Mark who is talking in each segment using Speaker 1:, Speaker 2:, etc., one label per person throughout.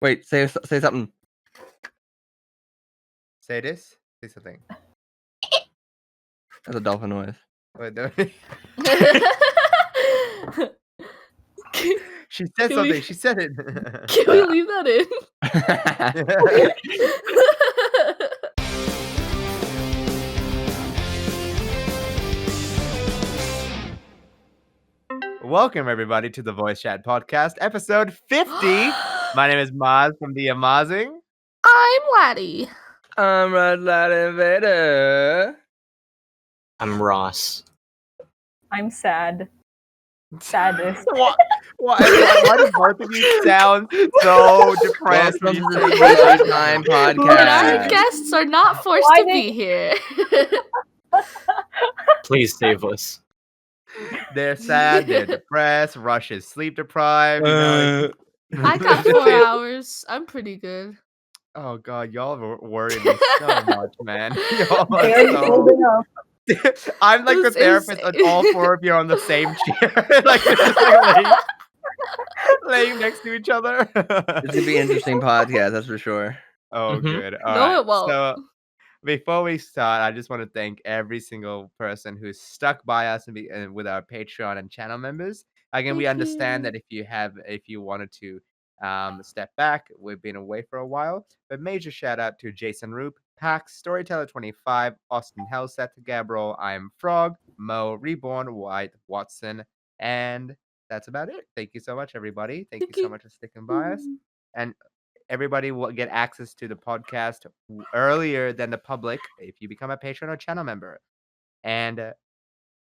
Speaker 1: Wait, say something.
Speaker 2: Say this. Say something.
Speaker 1: That's a dolphin noise.
Speaker 2: Wait, no. She said something.
Speaker 3: we-
Speaker 2: She said it.
Speaker 3: Can we leave that in?
Speaker 2: Welcome everybody to the Voice Chat Podcast, episode 50. My name is Maaz from TheAMaazing.
Speaker 3: I'm Laddi.
Speaker 1: I'm Rushlight Invader.
Speaker 4: I'm Ross.
Speaker 5: I'm sad. SAD-ist.
Speaker 2: Why do both of you sound so depressed?
Speaker 1: Welcome
Speaker 2: when
Speaker 1: to
Speaker 2: you
Speaker 1: the
Speaker 2: say that?
Speaker 1: Free Time
Speaker 3: But our
Speaker 1: Podcast.
Speaker 3: guests are not forced
Speaker 5: Why
Speaker 3: to be here.
Speaker 4: Please save us.
Speaker 2: They're sad, they're depressed, Rush is sleep deprived.
Speaker 3: I got 4 hours. I'm pretty good.
Speaker 2: Oh god, y'all worry me so much, man. Y'all
Speaker 5: Very
Speaker 2: are
Speaker 5: old enough.
Speaker 2: I'm like the
Speaker 3: This is-
Speaker 2: therapist, and all four of you are on the same chair, like just like laying next to each other.
Speaker 1: It's gonna be an interesting podcast, that's for sure.
Speaker 2: Oh,
Speaker 4: Mhm.
Speaker 2: good. All
Speaker 3: No,
Speaker 2: right.
Speaker 3: it won't.
Speaker 2: So before we start, I just want to thank every single person who's stuck by us and with our Patreon and channel members. Again, we
Speaker 3: Thank
Speaker 2: understand
Speaker 3: you.
Speaker 2: that if you wanted to step back, we've been away for a while. But major shout out to Jason Roop, Pax, Storyteller25, Austin Hellset, Gabriel, I Am Frog, Mo, Reborn, White, Watson, and that's about it. Thank you so much, everybody. Thank you so much for sticking by us. And everybody will get access to the podcast earlier than the public if you become a patron or channel member. And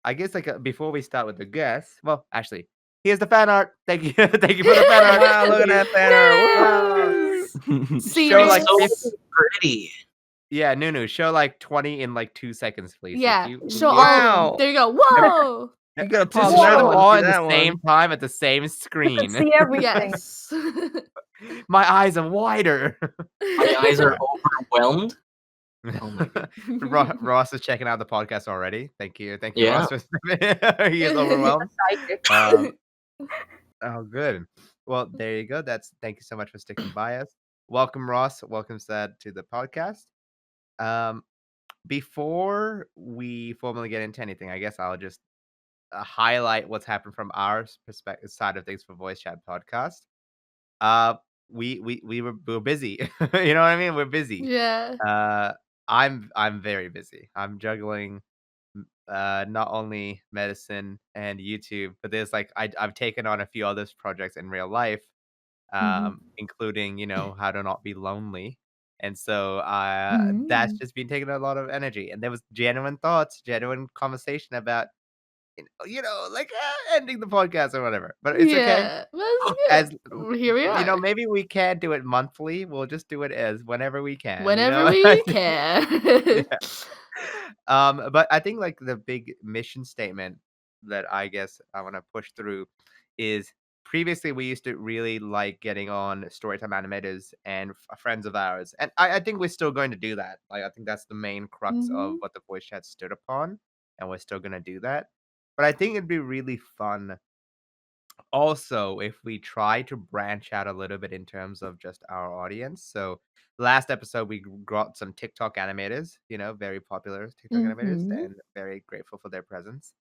Speaker 2: I guess before we start with the guests, well, actually, here's the fan art. Thank you, thank you for the fan art.
Speaker 1: Wow, look at that banner. Wow.
Speaker 3: See,
Speaker 2: Show like
Speaker 4: so
Speaker 2: 50
Speaker 4: pretty.
Speaker 2: yeah, Nunu, show like 20 in like 2 seconds, please.
Speaker 3: yeah.
Speaker 2: If
Speaker 3: Show all.
Speaker 1: Wow.
Speaker 3: There you go. Whoa.
Speaker 1: You gotta
Speaker 2: Just
Speaker 1: pause
Speaker 2: show
Speaker 1: that
Speaker 2: them
Speaker 1: one,
Speaker 2: all
Speaker 1: see
Speaker 2: at the
Speaker 1: that
Speaker 2: same
Speaker 1: one.
Speaker 2: time at the same
Speaker 5: You can
Speaker 2: screen.
Speaker 5: see everything.
Speaker 3: Yes.
Speaker 2: My eyes are wider.
Speaker 4: My eyes are overwhelmed. Oh my god.
Speaker 2: Ross is checking out the podcast already. Thank you,
Speaker 4: Yeah.
Speaker 2: Ross. He is overwhelmed.
Speaker 5: Psychic.
Speaker 2: Oh, good. Well, there you go. Thank you so much for sticking by us. Welcome, Ross. Welcome, Sad, to the podcast. Before we formally get into anything, I guess I'll just highlight what's happened from our perspective side of things for Voice Chat Podcast. We're busy. You know what I mean? We're busy.
Speaker 3: Yeah.
Speaker 2: I'm very busy. I'm juggling not only medicine and YouTube, but there's like I've taken on a few other projects in real life, including how to not be lonely, and so that's just been taking a lot of energy. And there was genuine thoughts, genuine conversation about like ending the podcast or whatever. But it's okay.
Speaker 3: Yeah. That's good.
Speaker 2: As
Speaker 3: Here we are.
Speaker 2: maybe we can't do it monthly. We'll just do it as whenever we can.
Speaker 3: Whenever we can.
Speaker 2: But I think like the big mission statement that I guess I want to push through is previously we used to really like getting on Storytime Animators and friends of ours, and I think we're still going to do that. Like I think that's the main crux of what the voice chat stood upon, and we're still going to do that. But I think it'd be really fun also if we try to branch out a little bit in terms of just our audience. So last episode we got some TikTok animators, very popular TikTok animators, and very grateful for their presence.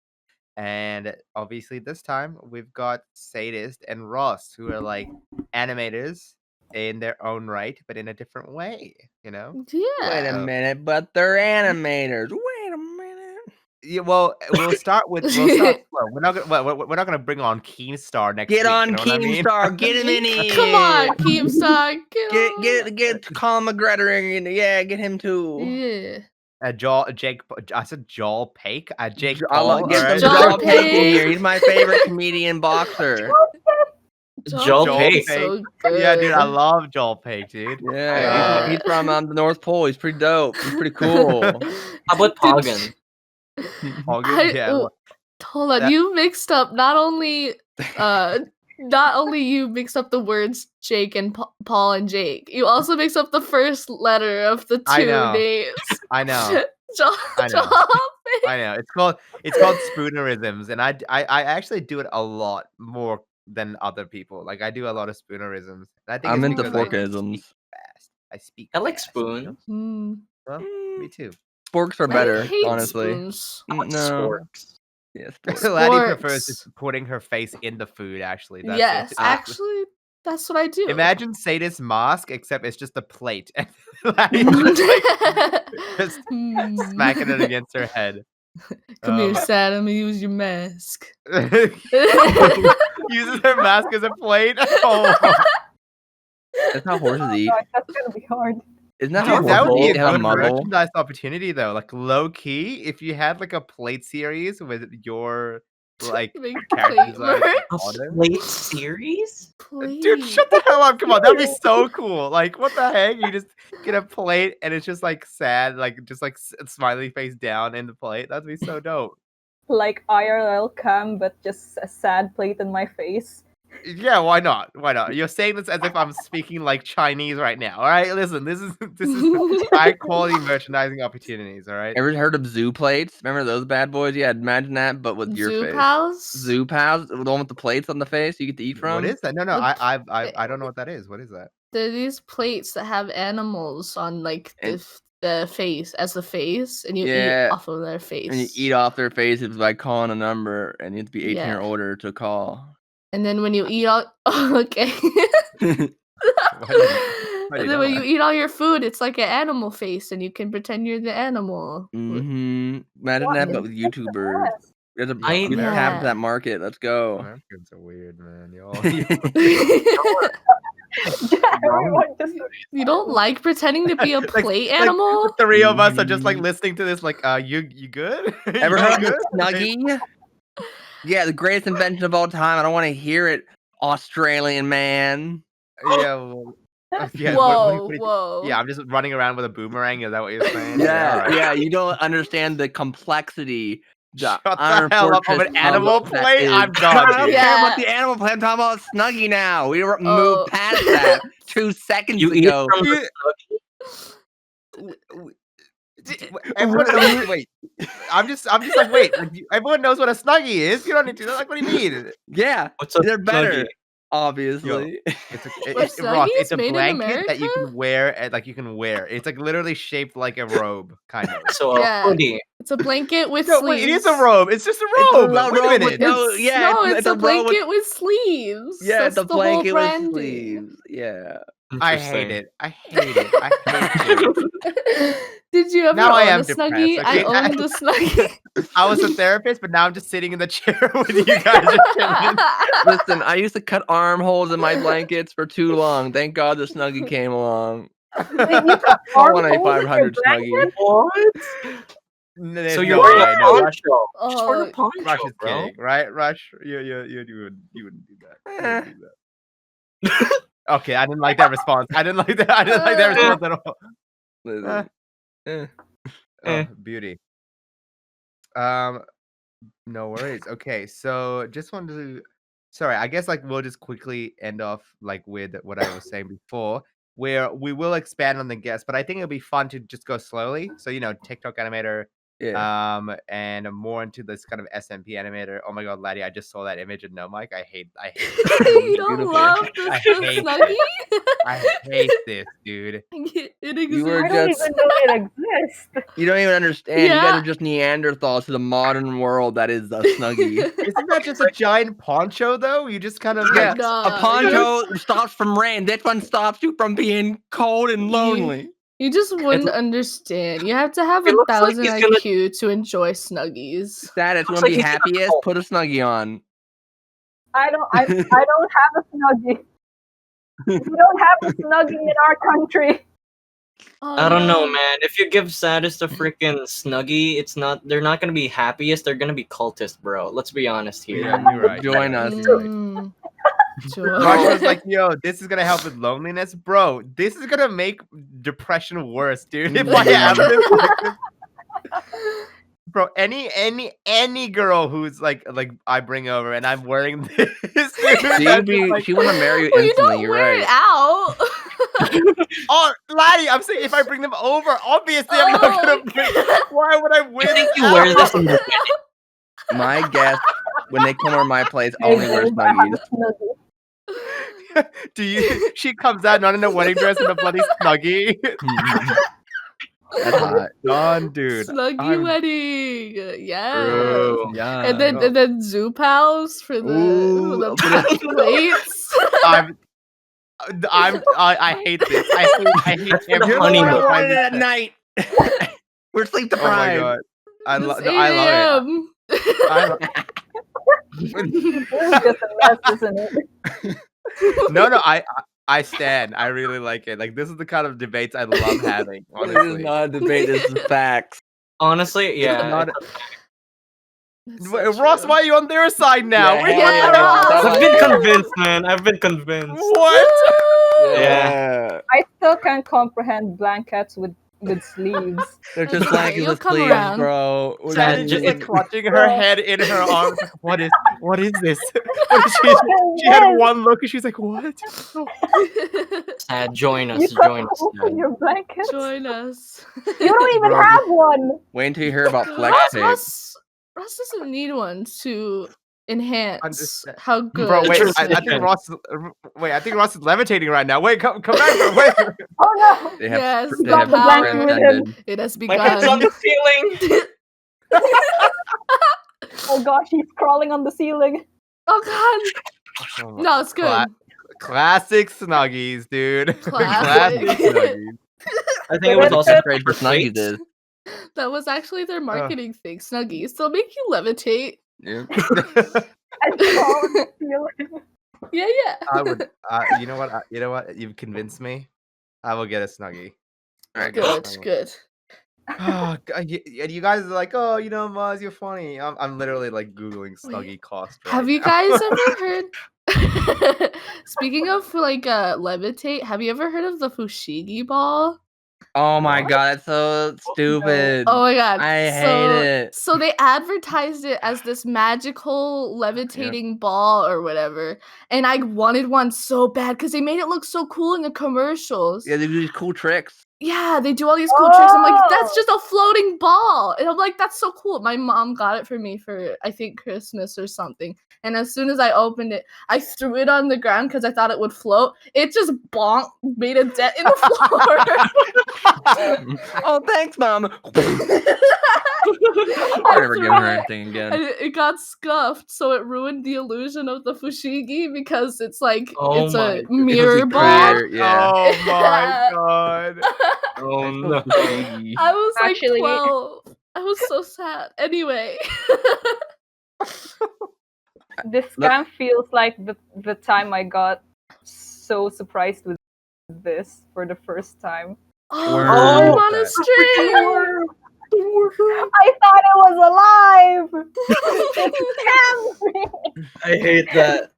Speaker 2: And obviously this time we've got SAD-ist and Ross, who are like animators in their own right, but in a different way,
Speaker 3: Yeah.
Speaker 1: Wait a minute, but they're animators. Wait a minute.
Speaker 2: Yeah, well, we'll start slow. We're not gonna bring on Keemstar next week.
Speaker 1: Get on
Speaker 2: you know what I mean?
Speaker 1: Keemstar, get him in here.
Speaker 3: Come on, Keemstar.
Speaker 1: Get Colin McGregor in. Yeah, get him too.
Speaker 3: Yeah.
Speaker 2: Jake. I said Joel Pake. Jake
Speaker 1: I
Speaker 2: Paul.
Speaker 1: love get
Speaker 2: alright?
Speaker 1: some
Speaker 3: Joel
Speaker 1: Joel Pake in
Speaker 3: Pake.
Speaker 1: here. He's my favorite comedian boxer.
Speaker 4: Joel Pake.
Speaker 3: So good.
Speaker 2: Yeah, dude, I love Joel Pake, dude.
Speaker 1: Yeah, he's from the North Pole. He's pretty dope. He's pretty cool.
Speaker 4: How about Poggin?
Speaker 2: Yeah.
Speaker 3: Hold on, you mixed up not only you mixed up the words Jake and Paul and Jake. You also mixed up the first letter of the
Speaker 2: I
Speaker 3: two
Speaker 2: know.
Speaker 3: names.
Speaker 2: I know.
Speaker 3: Joel
Speaker 2: I know.
Speaker 3: Pake.
Speaker 2: I know. It's called spoonerisms, and I actually do it a lot more than other people. Like I do a lot of spoonerisms. I think
Speaker 1: I'm
Speaker 2: it's
Speaker 1: into
Speaker 2: because I
Speaker 1: forkisms.
Speaker 2: speak fast. I speak.
Speaker 4: I like
Speaker 2: fast, you know?
Speaker 4: spoons.
Speaker 3: Hmm.
Speaker 2: Well, me too.
Speaker 1: Sporks are
Speaker 3: I
Speaker 1: better,
Speaker 3: hate
Speaker 1: honestly.
Speaker 3: spoons.
Speaker 4: I like
Speaker 1: No.
Speaker 4: sporks.
Speaker 1: Yeah, sporks.
Speaker 2: Laddie prefers
Speaker 3: Sporks.
Speaker 2: just putting her face in the food. Actually, that's
Speaker 3: Yes,
Speaker 2: it.
Speaker 3: actually, that's what I do.
Speaker 2: Imagine SAD-ist mask, except it's just a plate, and Laddie just like just smacking it against her head.
Speaker 3: Come here,
Speaker 2: Um,
Speaker 3: Sad. I'm gonna use your mask.
Speaker 2: Uses her mask as a plate. Oh,
Speaker 1: That's how horses
Speaker 5: Oh
Speaker 1: eat.
Speaker 5: gosh, that's gonna be hard.
Speaker 1: Isn't that
Speaker 4: Dude,
Speaker 1: how
Speaker 2: dude, that
Speaker 1: horses
Speaker 2: would be
Speaker 1: eat?
Speaker 2: a
Speaker 1: They have a
Speaker 2: good
Speaker 1: muzzle.
Speaker 2: merchandise opportunity, though. Like low key, if you had like a plate series with your like
Speaker 3: Make
Speaker 2: character
Speaker 3: plate
Speaker 2: design
Speaker 3: merch?
Speaker 4: A
Speaker 2: on it.
Speaker 4: plate series?
Speaker 2: Dude, shut the hell up! Come on, that'd be so cool. Like, what the heck? You just get a plate and it's just like sad, like just like smiley face down in the plate. That'd be so dope.
Speaker 5: Like IRL cam, but just a sad plate in my face.
Speaker 2: Yeah, why not? Why not? You're saying this as if I'm speaking like Chinese right now. All right, listen, this is high quality merchandising opportunities. All right.
Speaker 1: Ever heard of zoo plates? Remember those bad boys? Yeah, imagine that, but with your
Speaker 3: Zoo
Speaker 1: face.
Speaker 3: pals?
Speaker 1: Zoo pals, the one with the plates on the face you get to eat from.
Speaker 2: What is that? No,
Speaker 3: The
Speaker 2: I don't know what that is. What is that?
Speaker 3: They're these plates that have animals on like the face as the face, and you
Speaker 1: Yeah.
Speaker 3: eat off of their face.
Speaker 1: And you eat off their faces by calling a number, and you have to be 18 or
Speaker 3: Yeah.
Speaker 1: older to call.
Speaker 3: And then when you eat all, okay.
Speaker 2: do you
Speaker 3: And then
Speaker 2: know
Speaker 3: when
Speaker 2: that?
Speaker 3: you eat all your food, it's like an animal face, and you can pretend you're the animal.
Speaker 1: Mm-hmm. Imagine
Speaker 5: What?
Speaker 1: that, but with YouTubers.
Speaker 5: Yes.
Speaker 1: You have to
Speaker 4: I-
Speaker 1: you have to tap
Speaker 3: Yeah.
Speaker 1: that market. Let's go.
Speaker 2: Americans are weird, man. Y'all.
Speaker 5: Everyone just
Speaker 3: You don't like pretending to be a
Speaker 2: Like-
Speaker 3: plate
Speaker 2: like,
Speaker 3: animal?
Speaker 2: the three of us are just like
Speaker 1: Mhm.
Speaker 2: listening to this, like, you good?
Speaker 1: Ever
Speaker 2: You
Speaker 1: heard of
Speaker 2: good?
Speaker 1: the Snuggie? Yeah, the greatest invention of all time. I don't want to hear it, Australian man.
Speaker 2: Yeah. Well, yeah.
Speaker 3: Whoa,
Speaker 2: what do you-
Speaker 3: whoa.
Speaker 2: Yeah, I'm just running around with a boomerang. Is that what you're saying?
Speaker 1: Yeah,
Speaker 2: alright.
Speaker 1: yeah. You don't understand the complexity.
Speaker 2: Shut
Speaker 1: iron
Speaker 2: the hell up of
Speaker 1: fortress
Speaker 2: an animal
Speaker 1: of that
Speaker 2: plate.
Speaker 1: is-
Speaker 2: I'm
Speaker 1: I
Speaker 2: done.
Speaker 1: don't
Speaker 2: dude.
Speaker 1: care about
Speaker 3: Yeah.
Speaker 1: the animal plate. I'm talking about Snuggie now. We
Speaker 3: Oh.
Speaker 1: moved past that 2 seconds
Speaker 4: You eat it
Speaker 1: ago.
Speaker 4: from the
Speaker 2: Everyone knows, wait. I'm just like, wait. Like, everyone knows what a Snuggie is. You don't need to. Like, what do you mean?
Speaker 1: Yeah,
Speaker 4: What's up,
Speaker 1: they're better,
Speaker 4: Snuggie?
Speaker 1: obviously.
Speaker 2: It's
Speaker 3: What,
Speaker 2: Ross,
Speaker 3: Snuggies
Speaker 2: it's a
Speaker 3: made in
Speaker 2: blanket that you
Speaker 3: America?
Speaker 2: can wear. Like you can wear. It's like literally shaped like a robe, kind of.
Speaker 4: So
Speaker 3: Yeah.
Speaker 4: a hoodie.
Speaker 3: It's a blanket with
Speaker 2: No,
Speaker 3: sleeves.
Speaker 2: wait, it is a robe. It's just a
Speaker 1: It's a
Speaker 2: robe.
Speaker 1: robe
Speaker 2: Wait a
Speaker 1: with
Speaker 2: minute.
Speaker 1: no-
Speaker 3: It's,
Speaker 1: yeah,
Speaker 3: no,
Speaker 1: it's
Speaker 3: it's
Speaker 1: a
Speaker 3: a
Speaker 1: robe with-
Speaker 3: blanket with sleeves.
Speaker 1: Yeah,
Speaker 3: That's
Speaker 1: the
Speaker 3: the whole
Speaker 1: blanket with
Speaker 3: branding.
Speaker 1: sleeves. Yeah.
Speaker 2: I hate it. I hate it. I hate it.
Speaker 3: Did you ever
Speaker 2: Now I
Speaker 3: own
Speaker 2: am
Speaker 3: a
Speaker 2: depressed,
Speaker 3: Snuggie? I
Speaker 2: okay?
Speaker 3: owned a Snuggie.
Speaker 2: I was a therapist, but now I'm just sitting in the chair with you guys. Just chilling.
Speaker 1: Listen, I used to cut armholes in my blankets for too long. Thank God the Snuggie came along.
Speaker 5: Wait, you put
Speaker 1: I want a
Speaker 5: armholes in your
Speaker 1: 500
Speaker 5: blanket?
Speaker 1: Snuggie.
Speaker 4: What?
Speaker 2: There's
Speaker 4: So
Speaker 2: no
Speaker 4: you're wearing
Speaker 2: way,
Speaker 4: a
Speaker 2: no.
Speaker 4: poncho. Just wear
Speaker 3: Oh,
Speaker 4: a poncho,
Speaker 2: Rush is
Speaker 4: bro.
Speaker 2: kidding, right? Rush, you wouldn't do that. You wouldn't do that. Okay, I didn't like that response. I didn't like that. I didn't like that response at all.
Speaker 1: Listen, eh.
Speaker 2: Oh, beauty. No worries. Okay, so just wanted to. Sorry, I guess like we'll just quickly end off like with what I was saying before, where we will expand on the guests, but I think it'll be fun to just go slowly. So TikTok animator,
Speaker 1: Yeah.
Speaker 2: and more into this kind of SMP animator. Oh my God, Laddie, I just saw that image of No Mike. I hate
Speaker 3: you don't
Speaker 1: Beautiful.
Speaker 3: love the
Speaker 2: I hate
Speaker 3: Snuggie?
Speaker 2: I hate this, dude.
Speaker 3: It
Speaker 1: You were
Speaker 5: I
Speaker 3: exists.
Speaker 5: don't
Speaker 1: just-
Speaker 5: even know it exists.
Speaker 1: You don't even understand. You guys
Speaker 3: Yeah.
Speaker 1: are just Neanderthals to the modern world that is a Snuggie.
Speaker 2: Isn't that just a giant poncho though? You just kind of
Speaker 1: Yeah,
Speaker 2: like
Speaker 3: Nah,
Speaker 1: a poncho stops from rain. This one stops you from being cold and lonely.
Speaker 3: You just wouldn't understand. You have to have
Speaker 4: It looks like
Speaker 3: 1,000
Speaker 4: he's gonna-
Speaker 3: IQ to enjoy Snuggies.
Speaker 1: Status, you
Speaker 4: Looks
Speaker 1: want to
Speaker 4: like
Speaker 1: be
Speaker 4: he's gonna
Speaker 1: happiest?
Speaker 4: fall.
Speaker 1: Put a Snuggie on.
Speaker 5: I don't have a Snuggie. We don't have a Snuggie in our country.
Speaker 3: Oh,
Speaker 4: I don't know,
Speaker 3: no.
Speaker 4: man. If you give SAD-ist a freaking Snuggie, they're not gonna be happiest. They're gonna be cultist, bro. Let's be honest here.
Speaker 2: Yeah, you're right.
Speaker 1: Join us.
Speaker 3: Mm.
Speaker 2: Rush was like, yo, this is gonna help with loneliness, bro. This is gonna make depression worse, dude. If I have this, bro, any girl who's like I bring over and I'm wearing this, dude,
Speaker 1: She want to marry you
Speaker 3: Well, you
Speaker 1: instantly.
Speaker 3: don't
Speaker 1: You're
Speaker 3: wear
Speaker 1: right.
Speaker 3: it out.
Speaker 2: oh, Laddie, I'm saying if I bring them over, obviously I'm not gonna bring. Why would I wear
Speaker 4: I think
Speaker 2: this
Speaker 4: you wear
Speaker 2: out?
Speaker 4: this in the
Speaker 1: My guess when they come over my place,
Speaker 5: Hey,
Speaker 1: only wear
Speaker 5: babe, I have
Speaker 1: Snuggies.
Speaker 5: a Snuggie.
Speaker 2: Do you? She comes out not in a wedding dress and a bloody Snuggie.
Speaker 1: That's hot.
Speaker 2: Done, dude.
Speaker 3: Snuggie
Speaker 2: I'm-
Speaker 3: wedding. Yeah.
Speaker 4: Bro.
Speaker 1: Yeah.
Speaker 3: And then Zoo Pals for the,
Speaker 1: Ooh,
Speaker 3: for
Speaker 1: for
Speaker 3: the plates.
Speaker 2: I hate this. I hate
Speaker 4: That's for the
Speaker 2: every
Speaker 1: You're the one
Speaker 4: honeymoon.
Speaker 1: who
Speaker 2: time
Speaker 1: wanted
Speaker 2: this
Speaker 1: it at
Speaker 2: happens.
Speaker 1: night. We're sleep
Speaker 2: Oh my
Speaker 1: deprived.
Speaker 2: god. I
Speaker 3: It's
Speaker 2: love
Speaker 3: 8
Speaker 2: it. I lo-
Speaker 5: It's just a mess, isn't it?
Speaker 2: no, I stand. I really like it. Like this is the kind of debates I love having.
Speaker 1: This is
Speaker 2: Honestly,
Speaker 1: not a debate. This is facts.
Speaker 4: Honestly, yeah.
Speaker 2: not-
Speaker 3: That's
Speaker 2: Wait,
Speaker 3: so
Speaker 2: Ross,
Speaker 3: true.
Speaker 2: why are you on their side now?
Speaker 1: Yeah,
Speaker 2: We're
Speaker 1: hell
Speaker 2: here.
Speaker 1: yeah,
Speaker 3: Ross.
Speaker 4: I've been convinced, man. I've been convinced.
Speaker 2: What?
Speaker 1: Yeah.
Speaker 5: I still can't comprehend blankets with sleeves.
Speaker 1: They're
Speaker 3: That's
Speaker 1: just
Speaker 3: okay,
Speaker 1: blankets
Speaker 3: you'll
Speaker 1: with
Speaker 3: come
Speaker 1: sleeves,
Speaker 3: around.
Speaker 1: bro. What
Speaker 4: Sad
Speaker 1: is
Speaker 2: She's
Speaker 1: it?
Speaker 2: like
Speaker 4: it's-
Speaker 2: clutching her head in her arms. Like, what is this? She had
Speaker 5: Yes.
Speaker 2: one look and she's like, what?
Speaker 4: Sad, join
Speaker 5: You
Speaker 4: us,
Speaker 5: can't
Speaker 4: join us.
Speaker 5: open
Speaker 4: Sad.
Speaker 5: your blankets.
Speaker 3: Join us.
Speaker 5: You don't even
Speaker 2: Bro,
Speaker 5: have one.
Speaker 1: Wait until you hear about flex
Speaker 3: Ross,
Speaker 1: tape.
Speaker 3: Ross doesn't need one to enhance
Speaker 2: Understand.
Speaker 3: how good.
Speaker 2: Bro, wait, I
Speaker 4: Transition.
Speaker 2: think Ross is levitating right now. Wait, come back, bro. Wait.
Speaker 5: Oh no!
Speaker 1: They have,
Speaker 3: Yes,
Speaker 1: they
Speaker 3: the
Speaker 1: have
Speaker 3: power.
Speaker 1: transcended.
Speaker 3: It has
Speaker 4: My head's on
Speaker 3: begun.
Speaker 4: the ceiling.
Speaker 5: Oh gosh, he's crawling on the ceiling.
Speaker 3: Oh god.
Speaker 2: Oh my-
Speaker 3: No, it's good.
Speaker 2: Classic Snuggies, dude.
Speaker 3: Classic.
Speaker 2: Snuggies.
Speaker 4: I think it was also
Speaker 1: Great for Snuggies is.
Speaker 3: That was actually their marketing thing. Snuggies. They'll make you levitate.
Speaker 1: Yeah.
Speaker 5: And crawl on the ceiling.
Speaker 3: Yeah, yeah.
Speaker 2: I would. You know what? You know what? You've convinced me. I will get a Snuggie.
Speaker 1: All right,
Speaker 3: Good,
Speaker 2: go.
Speaker 3: good.
Speaker 2: Oh, God, you guys are like, oh, you know, Maaz, you're funny. I'm literally like googling Snuggie cost.
Speaker 3: Have
Speaker 2: right
Speaker 3: you
Speaker 2: now.
Speaker 3: guys ever heard? Speaking of like levitate, have you ever heard of the fushigi ball?
Speaker 1: Oh my
Speaker 2: What?
Speaker 1: god, that's so stupid.
Speaker 3: Oh my god.
Speaker 1: I
Speaker 3: so,
Speaker 1: hate it.
Speaker 3: So they advertised it as this magical levitating ball or whatever. And I wanted one so bad because they made it look so cool in the commercials.
Speaker 1: Yeah, they do these cool tricks.
Speaker 3: Yeah, they do all these cool tricks. I'm like, that's
Speaker 5: Oh!
Speaker 3: just a floating ball. And I'm like, that's so cool. My mom got it for me for, I think, Christmas or something. And as soon as I opened it, I threw it on the ground because I thought it would float. It just bonk, made a dent in the floor.
Speaker 1: Oh, thanks, mom.
Speaker 3: I
Speaker 1: I'll never
Speaker 3: threw
Speaker 1: give her
Speaker 3: it,
Speaker 1: anything again.
Speaker 3: and it got scuffed, so it ruined the illusion of the fushigi because it's like
Speaker 4: Oh
Speaker 3: it's
Speaker 4: my
Speaker 3: a
Speaker 4: God.
Speaker 3: mirror ball.
Speaker 1: Clear, yeah.
Speaker 2: Oh my god.
Speaker 4: Oh no.
Speaker 3: I was like
Speaker 5: Actually-
Speaker 3: 12. I was so sad. Anyway.
Speaker 5: This scam feels like the time I got so surprised with this for the first time.
Speaker 3: Oh,
Speaker 1: Word.
Speaker 3: I'm on a
Speaker 2: Okay.
Speaker 3: string.
Speaker 5: I thought it was alive. It scammed me.
Speaker 4: I hate that.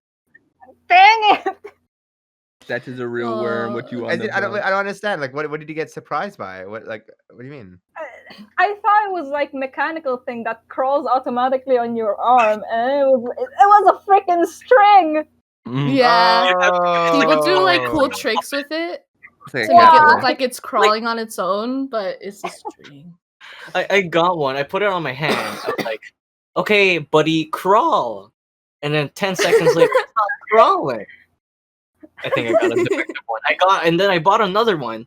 Speaker 5: Dang it!
Speaker 1: That is a real worm. What you
Speaker 2: I
Speaker 1: want?
Speaker 2: don't understand. Like, what did you get surprised by? What do you mean?
Speaker 5: I thought it was like mechanical thing that crawls automatically on your arm, and it was a freaking string.
Speaker 3: Yeah. People do like
Speaker 2: Oh.
Speaker 3: cool tricks with it
Speaker 1: It's like
Speaker 3: to
Speaker 1: a
Speaker 3: make it
Speaker 1: cat
Speaker 3: look
Speaker 1: toy.
Speaker 3: like it's crawling on its own, but it's a string.
Speaker 4: I got one. I put it on my hand. I was like, okay, buddy, crawl. And then 10 seconds later, it's not crawling. I think I got a defective one. And then I bought another one.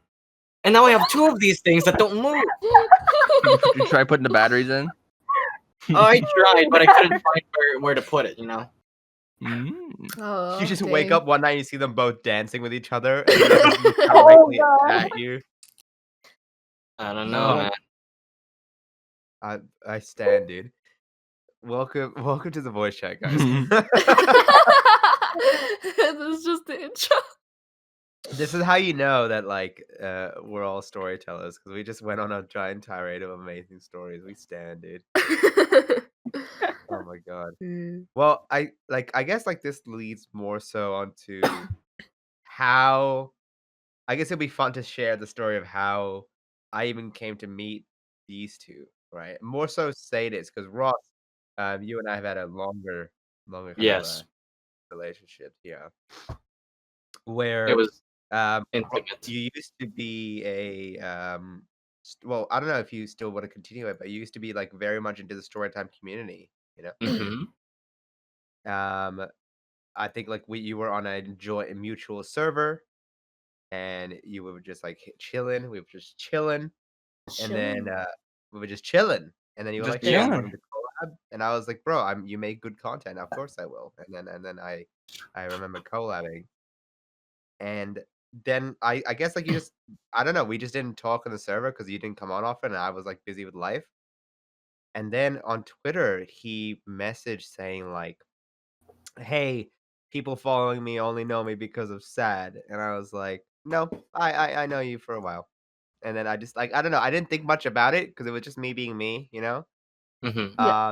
Speaker 4: And now I have two of these things that don't move.
Speaker 1: Did you try putting the batteries in?
Speaker 4: Oh, I tried, but I couldn't find where to put it, you know?
Speaker 3: Oh,
Speaker 2: You just wake
Speaker 3: dang.
Speaker 2: up one night and you see them both dancing with each other and they're just
Speaker 5: Oh,
Speaker 2: directly
Speaker 5: God.
Speaker 2: at you.
Speaker 4: I don't know, man.
Speaker 2: I stand, dude. Welcome to the voice chat, guys.
Speaker 3: This is just the intro.
Speaker 2: This is how you know that like we're all storytellers because we just went on a giant tirade of amazing stories. We stand, dude. Oh my god. Well, I guess like this leads more so onto how I guess it'd be fun to share the story of how I even came to meet these two, right? More so SAD-ist because Ross, you and I have had a longer kind
Speaker 4: Yes.
Speaker 2: of relationship, yeah. Where
Speaker 4: It was
Speaker 2: Ro-
Speaker 4: intimate.
Speaker 2: you used to be a well, I don't know if you still want to continue it, but you used to be like very much into the storytime community, you know?
Speaker 4: Mhm.
Speaker 2: I think like you were on a mutual server, and you were just like chilling. We were just chilling, and then
Speaker 3: Chilling.
Speaker 2: we were just chilling. And then you were
Speaker 1: Just
Speaker 2: like, "Hey, I'm
Speaker 1: chilling.
Speaker 2: going to collab," and I was like, "Bro, you make good content. Of course I will." And then I remember collabing, and then I guess like you just I don't know. We just didn't talk on the server because you didn't come on often, and I was like busy with life. And then on Twitter, he messaged saying like, "Hey, people following me only know me because of SAD," and I was like, "No, I know you for a while." And then I just like I don't know, I didn't think much about it because it was just me being me, you know.
Speaker 4: Mm-hmm.
Speaker 3: Yeah.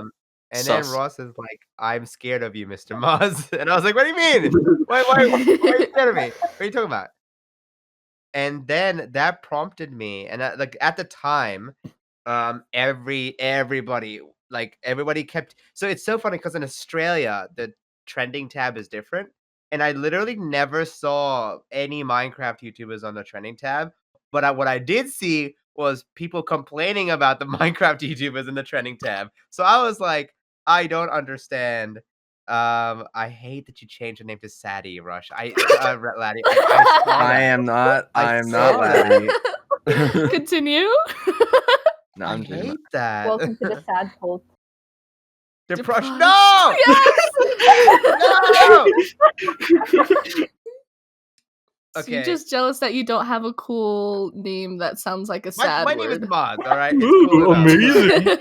Speaker 2: And then
Speaker 4: Sus.
Speaker 2: Ross is like, "I'm scared of you, Mr. Maaz," and I was like, "What do you mean? Why are you scared of me? What are you talking about?" And then that prompted me, and like at the time, everybody kept. So it's so funny because in Australia the trending tab is different, and I literally never saw any Minecraft YouTubers on the trending tab. But what I did see was people complaining about the Minecraft YouTubers in the trending tab. So I was like, I don't understand. I hate that you changed your name to Sadie Rush. Laddi. I saw
Speaker 1: I
Speaker 2: that.
Speaker 1: am not.
Speaker 2: I
Speaker 1: I am not
Speaker 2: saw that.
Speaker 1: Laddi.
Speaker 3: Continue.
Speaker 1: No,
Speaker 2: I
Speaker 1: I'm just.
Speaker 2: hate that.
Speaker 5: Welcome to the sad cult.
Speaker 2: Depression.
Speaker 3: Depressed.
Speaker 2: No! No!
Speaker 3: So you're
Speaker 2: Okay.
Speaker 3: just jealous that you don't have a cool name that sounds like a sad
Speaker 2: My name is
Speaker 3: word.
Speaker 2: Maaz, all right? It's cool enough.
Speaker 4: Amazing.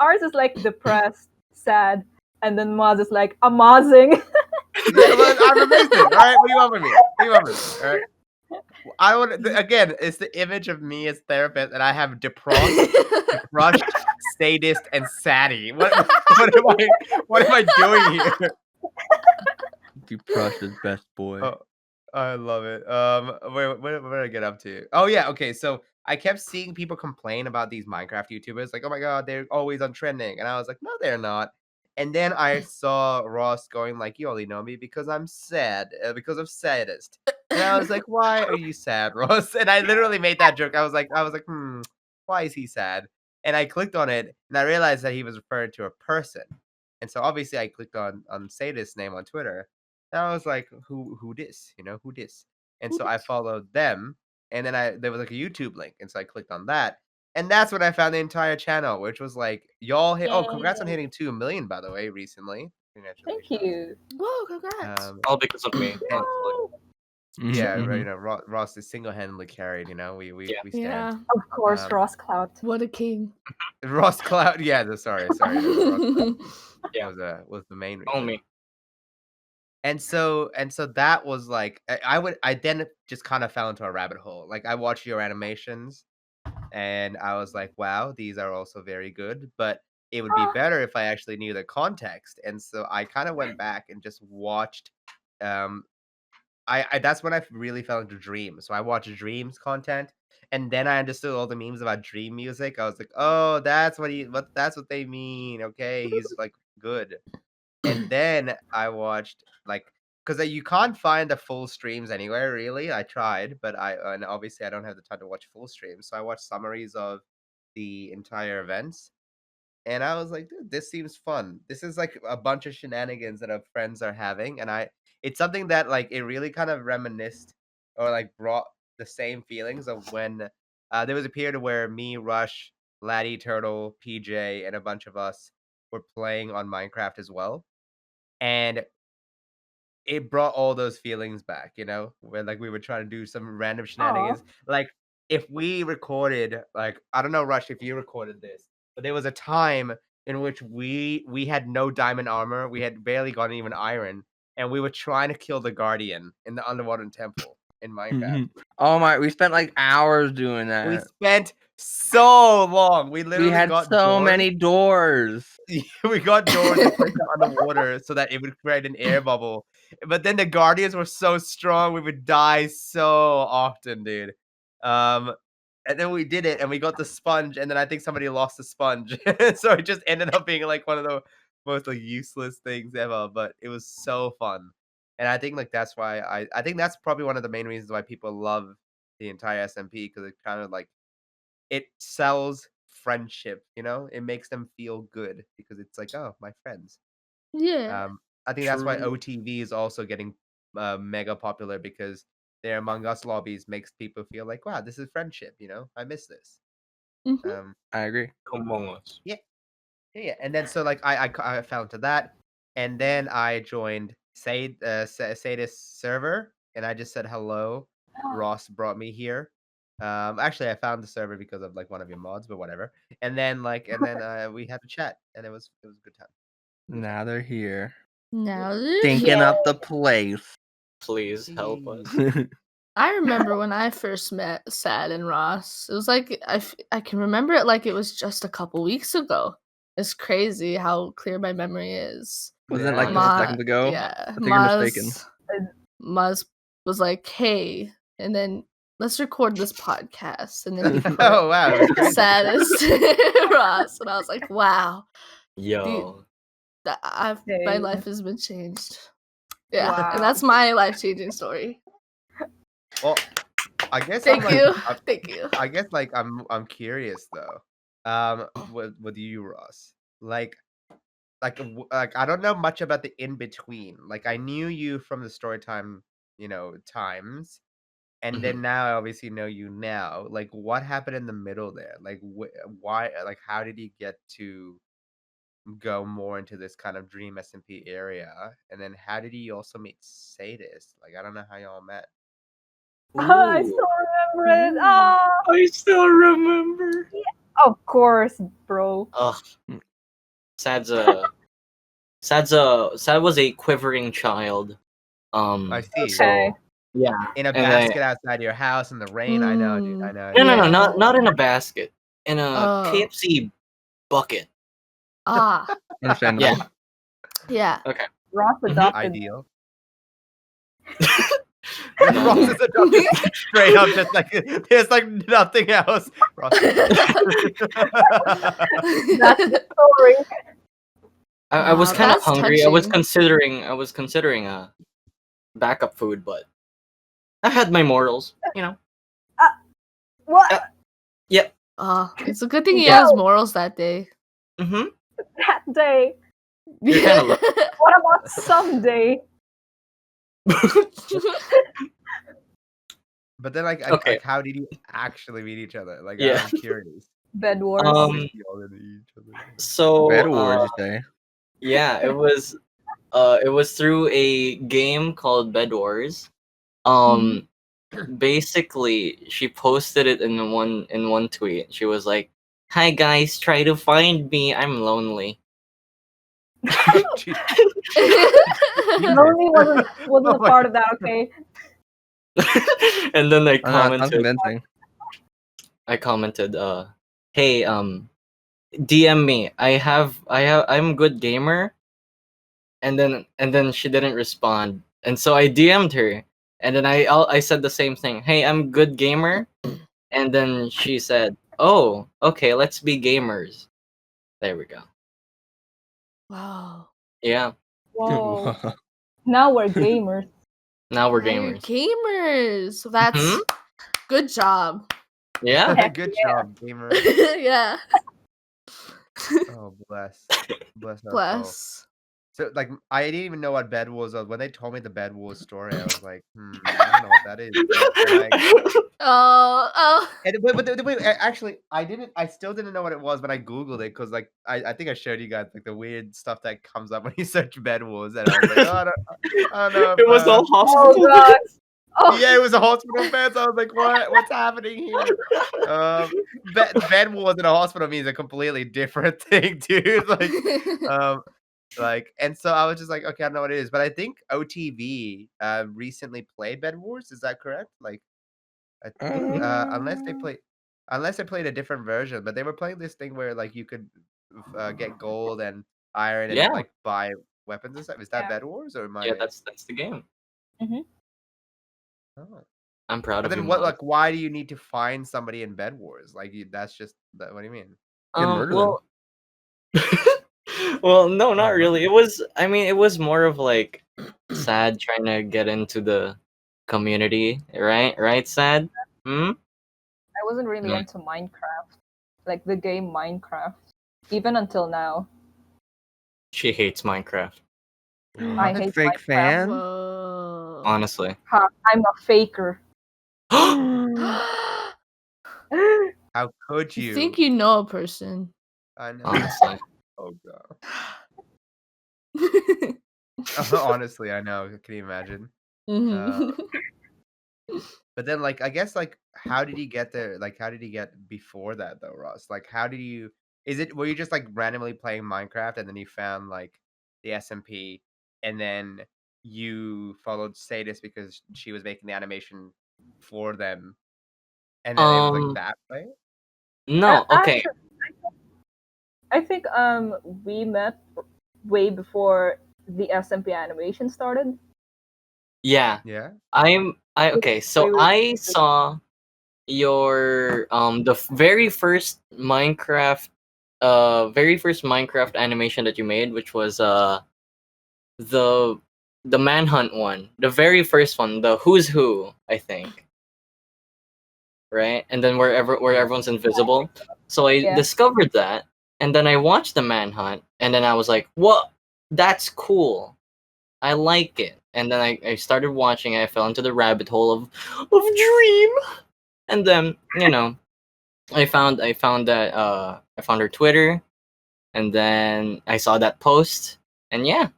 Speaker 5: Ours is like depressed, sad, and then Maaz is like amazing.
Speaker 2: Yeah, well, I'm amazing. All right, what do you want from me? What do you want from me? All right. I would again. It's the image of me as therapist, and I have depressed, SAD-ist, and SADdy. What am I doing here?
Speaker 1: Depressed is best boy.
Speaker 2: Oh, I love it. Where did I get up to? Oh yeah, okay. So I kept seeing people complain about these Minecraft YouTubers, like, "Oh my god, they're always on trending," and I was like, "No, they're not." And then I saw Ross going like, "You only know me because I'm sad, because of SAD-ist," and I was like, "Why are you sad, Ross?" And I literally made that joke. I was like, why is he sad? And I clicked on it, and I realized that he was referring to a person, and so obviously I clicked on SAD-ist's name on Twitter. And I was like, who this? You know, who this? And so I followed them, and then there was like a YouTube link, and so I clicked on that, and that's when I found the entire channel, which was like y'all hit. Oh, congrats on
Speaker 5: Yay.
Speaker 2: hitting 2 million, by the way, recently.
Speaker 5: Thank
Speaker 2: Congratulations.
Speaker 5: you.
Speaker 3: Whoa, congrats.
Speaker 4: All because of me.
Speaker 2: And
Speaker 4: honestly.
Speaker 2: yeah, right,
Speaker 1: Mhm.
Speaker 2: you know, Ross is single-handedly carried. You know, we
Speaker 4: Yeah.
Speaker 2: stand.
Speaker 3: Yeah.
Speaker 5: Of course,
Speaker 2: Um,
Speaker 5: Ross Clout.
Speaker 3: What a king.
Speaker 2: Ross Cloud. Yeah, sorry. No, Ross Cloud
Speaker 4: Yeah.
Speaker 2: was the main
Speaker 4: All
Speaker 2: reason.
Speaker 4: me.
Speaker 2: And so that was like I then just kind of fell into a rabbit hole. Like I watched your animations, and I was like, wow, these are also very good, but it would be better if I actually knew the context. And so I kind of went back and just watched. Um, I that's when I really fell into Dream. So I watched Dream's content, and then I understood all the memes about Dream music. I was like, oh, that's what they mean. Okay, he's like good. And then I watched like because you can't find the full streams anywhere really. I tried, but and obviously I don't have the time to watch full streams. So I watched summaries of the entire events, and I was like, dude, this seems fun. This is like a bunch of shenanigans that our friends are having, and it's something that like it really kind of reminisced or like brought the same feelings of when there was a period where me, Rush, Laddi, Turtle, PJ, and a bunch of us were playing on Minecraft as well, and it brought all those feelings back, you know, where like we were trying to do some random shenanigans. Like if we recorded, like I don't know, Rush, if you recorded this, but there was a time in which we had no diamond armor, we had barely gotten even iron, and we were trying to kill the guardian in the underwater temple in Minecraft.
Speaker 1: Oh my! We spent like hours doing
Speaker 2: We
Speaker 1: that.
Speaker 2: spent so long. We
Speaker 1: We
Speaker 2: literally
Speaker 1: had
Speaker 2: got
Speaker 1: so
Speaker 2: doors.
Speaker 1: many doors.
Speaker 2: We got doors to put them underwater so that it would create an air bubble. But then the guardians were so strong, we would die so often, dude. And then we did it, and we got the sponge, and then I think somebody lost the sponge, so it just ended up being like one of the most like useless things ever. But it was so fun, and I think like that's why I think that's probably one of the main reasons why people love the entire SMP because it kind of like it sells friendship, you know? It makes them feel good because it's like, "Oh, my friends."
Speaker 3: Yeah.
Speaker 2: I think that's why
Speaker 4: True.
Speaker 2: OTV is also getting mega popular because their Among Us lobbies makes people feel like, wow, this is friendship. I miss this.
Speaker 3: Mhm.
Speaker 1: I agree.
Speaker 4: Among Us.
Speaker 2: Yeah. And then so like I fell into that, and then I joined SAD-ist server, and I just said hello. Ross brought me here. Actually, I found the server because of like one of your mods, but whatever. And then we had to chat, and it was a good time.
Speaker 1: Now they're here.
Speaker 3: Now they're
Speaker 1: Stinking
Speaker 3: here.
Speaker 1: up the place.
Speaker 4: Please help us.
Speaker 3: I remember when I first met Sad and Ross. It was like I can remember it like it was just a couple weeks ago. It's crazy how clear my memory is.
Speaker 1: Wasn't it
Speaker 2: Yeah.
Speaker 1: like just a second ago?
Speaker 3: Yeah,
Speaker 1: I think you're mistaken.
Speaker 3: Maaz was like, "Hey," and then let's record this podcast, and then he put
Speaker 2: Oh wow, it was crazy.
Speaker 3: Saddest Ross, and I was like, "Wow,
Speaker 4: Yo.
Speaker 3: my
Speaker 5: Same.
Speaker 3: life has been changed." Yeah,
Speaker 5: Wow.
Speaker 3: and that's my life-changing story.
Speaker 2: Well, I guess
Speaker 3: Thank
Speaker 2: I'm like,
Speaker 3: you,
Speaker 2: I'm-
Speaker 3: thank you.
Speaker 2: I guess like I'm curious though. With you, Ross. Like I don't know much about the in between. Like I knew you from the story time, times, and then now I obviously know you now. Like what happened in the middle there? Like why? Like how did you get to go more into this kind of Dream SMP area? And then how did you also meet SAD-ist? Like I don't know how y'all met.
Speaker 5: I
Speaker 4: Ooh.
Speaker 5: still remember it. Oh,
Speaker 4: I still remember.
Speaker 5: of course, bro.
Speaker 4: Ugh. Sad was a quivering child.
Speaker 2: I see.
Speaker 5: Okay.
Speaker 4: So yeah.
Speaker 2: In a
Speaker 4: And I-
Speaker 2: basket outside your house in the rain. I know, dude. I know.
Speaker 4: No,
Speaker 3: Yeah.
Speaker 4: not in a basket. In a
Speaker 3: Oh.
Speaker 4: KFC bucket.
Speaker 3: Ah,
Speaker 1: Understandable.
Speaker 3: yeah.
Speaker 5: Ross
Speaker 4: Mhm.
Speaker 5: adopted.
Speaker 2: Ideal. Ross is adopted straight up, just like there's like nothing else. Ross is adopted.
Speaker 5: That's the story.
Speaker 4: I was
Speaker 3: Wow,
Speaker 4: kind of
Speaker 3: that's
Speaker 4: hungry.
Speaker 3: touching.
Speaker 4: I was considering a backup food, but I had my morals,
Speaker 5: What?
Speaker 3: It's a good thing he
Speaker 5: No.
Speaker 3: has morals that day.
Speaker 4: Mm-hmm.
Speaker 5: That day.
Speaker 4: You're kinda lucky.
Speaker 5: What about someday?
Speaker 2: But then, like,
Speaker 4: Okay.
Speaker 2: like, how did you actually meet each other? Like,
Speaker 4: Yeah.
Speaker 2: I'm curious.
Speaker 5: Bedwars.
Speaker 2: Obviously, y'all into each other.
Speaker 4: So
Speaker 1: Bed Wars, you say?
Speaker 4: yeah, it was through a game called Bedwars. Basically she posted it in one tweet. She was like, "Hi guys, try to find me. I'm lonely."
Speaker 5: Lonely wasn't a part of that, okay?
Speaker 4: And then I
Speaker 1: Sounds
Speaker 4: commented,
Speaker 1: convincing.
Speaker 4: "Hey, DM me. I'm a good gamer." And then she didn't respond. And so I DM'd her. And then I said the same thing. "Hey, I'm good gamer." And then she said, "Oh, okay, let's be gamers." There we go.
Speaker 3: Wow.
Speaker 4: Yeah.
Speaker 5: Whoa. Now we're gamers.
Speaker 4: Now we're
Speaker 3: Now you're
Speaker 4: gamers.
Speaker 3: gamers. So that's
Speaker 4: Mhm.
Speaker 3: good job.
Speaker 4: Yeah.
Speaker 5: Heck
Speaker 2: Good
Speaker 5: yeah.
Speaker 2: job, gamer.
Speaker 3: Yeah.
Speaker 2: Oh, bless our soul.
Speaker 3: Bless.
Speaker 2: So, like, I didn't even know what Bed Wars was. When they told me the Bed Wars story, I was like, I don't know what that is.
Speaker 3: Oh.
Speaker 2: Wait, actually, I still didn't know what it was, but I Googled it because, like, I think I showed you guys, like, the weird stuff that comes up when you search Bed Wars, and I was like, oh, I don't know.
Speaker 4: It was all hospital.
Speaker 5: Oh god. Oh,
Speaker 2: Yeah, it was a hospital bed. So I was like, what's happening here? Bed Wars in a hospital means a completely different thing, dude. And so I was just like, okay, I don't know what it is, but I think OTV recently played Bed Wars. Is that correct? Like, I think unless they played a different version, but they were playing this thing where like you could get gold and iron and
Speaker 4: Yeah.
Speaker 2: like buy weapons and stuff. Is that
Speaker 5: Yeah.
Speaker 2: Bed Wars or am I?
Speaker 4: Yeah, that's the game.
Speaker 2: Oh.
Speaker 4: I'm proud
Speaker 2: But
Speaker 4: of
Speaker 2: then
Speaker 4: you,
Speaker 2: what?
Speaker 4: Maaz.
Speaker 2: Like, why do you need to find somebody in Bed Wars? Like, that's just that. What do you mean?
Speaker 1: You murder them.
Speaker 4: Well, well, no, not
Speaker 2: Oh,
Speaker 4: really. It was more of like Sad trying to get into the community, right? Right, Sad? Hmm?
Speaker 5: I wasn't really
Speaker 4: No.
Speaker 5: into Minecraft. Like the game Minecraft. Even until now.
Speaker 4: She hates Minecraft.
Speaker 5: I
Speaker 1: A
Speaker 5: hate
Speaker 1: fake
Speaker 5: Minecraft.
Speaker 1: fan?
Speaker 3: Whoa.
Speaker 4: Honestly.
Speaker 5: Ha, I'm a faker.
Speaker 2: How could
Speaker 3: You
Speaker 2: you?
Speaker 3: think you know a person.
Speaker 2: I know.
Speaker 4: Honestly.
Speaker 2: Oh god. Honestly, I know. Can you imagine?
Speaker 3: Mhm.
Speaker 2: But then, like, I guess, like, how did he get there? Like, how did he get before that, though, Ross? Like, how did you? Were you just like randomly playing Minecraft and then you found like the SMP and then you followed SAD-ist because she was making the animation for them, and then it was like that way?
Speaker 4: No, okay.
Speaker 5: Actually, I think we met way before the SMP animation started.
Speaker 4: Yeah.
Speaker 2: Yeah.
Speaker 4: Okay, so I saw your very first Minecraft animation that you made, which was the manhunt one. The very first one, the who's who, I think. Right? And then where everyone's invisible. So I
Speaker 5: Yeah.
Speaker 4: discovered that, and then I watched the manhunt, and then I was like, "What? That's cool. I like it." And then I started watching. I fell into the rabbit hole of Dream, and then I found that I found her Twitter, and then I saw that post, and yeah,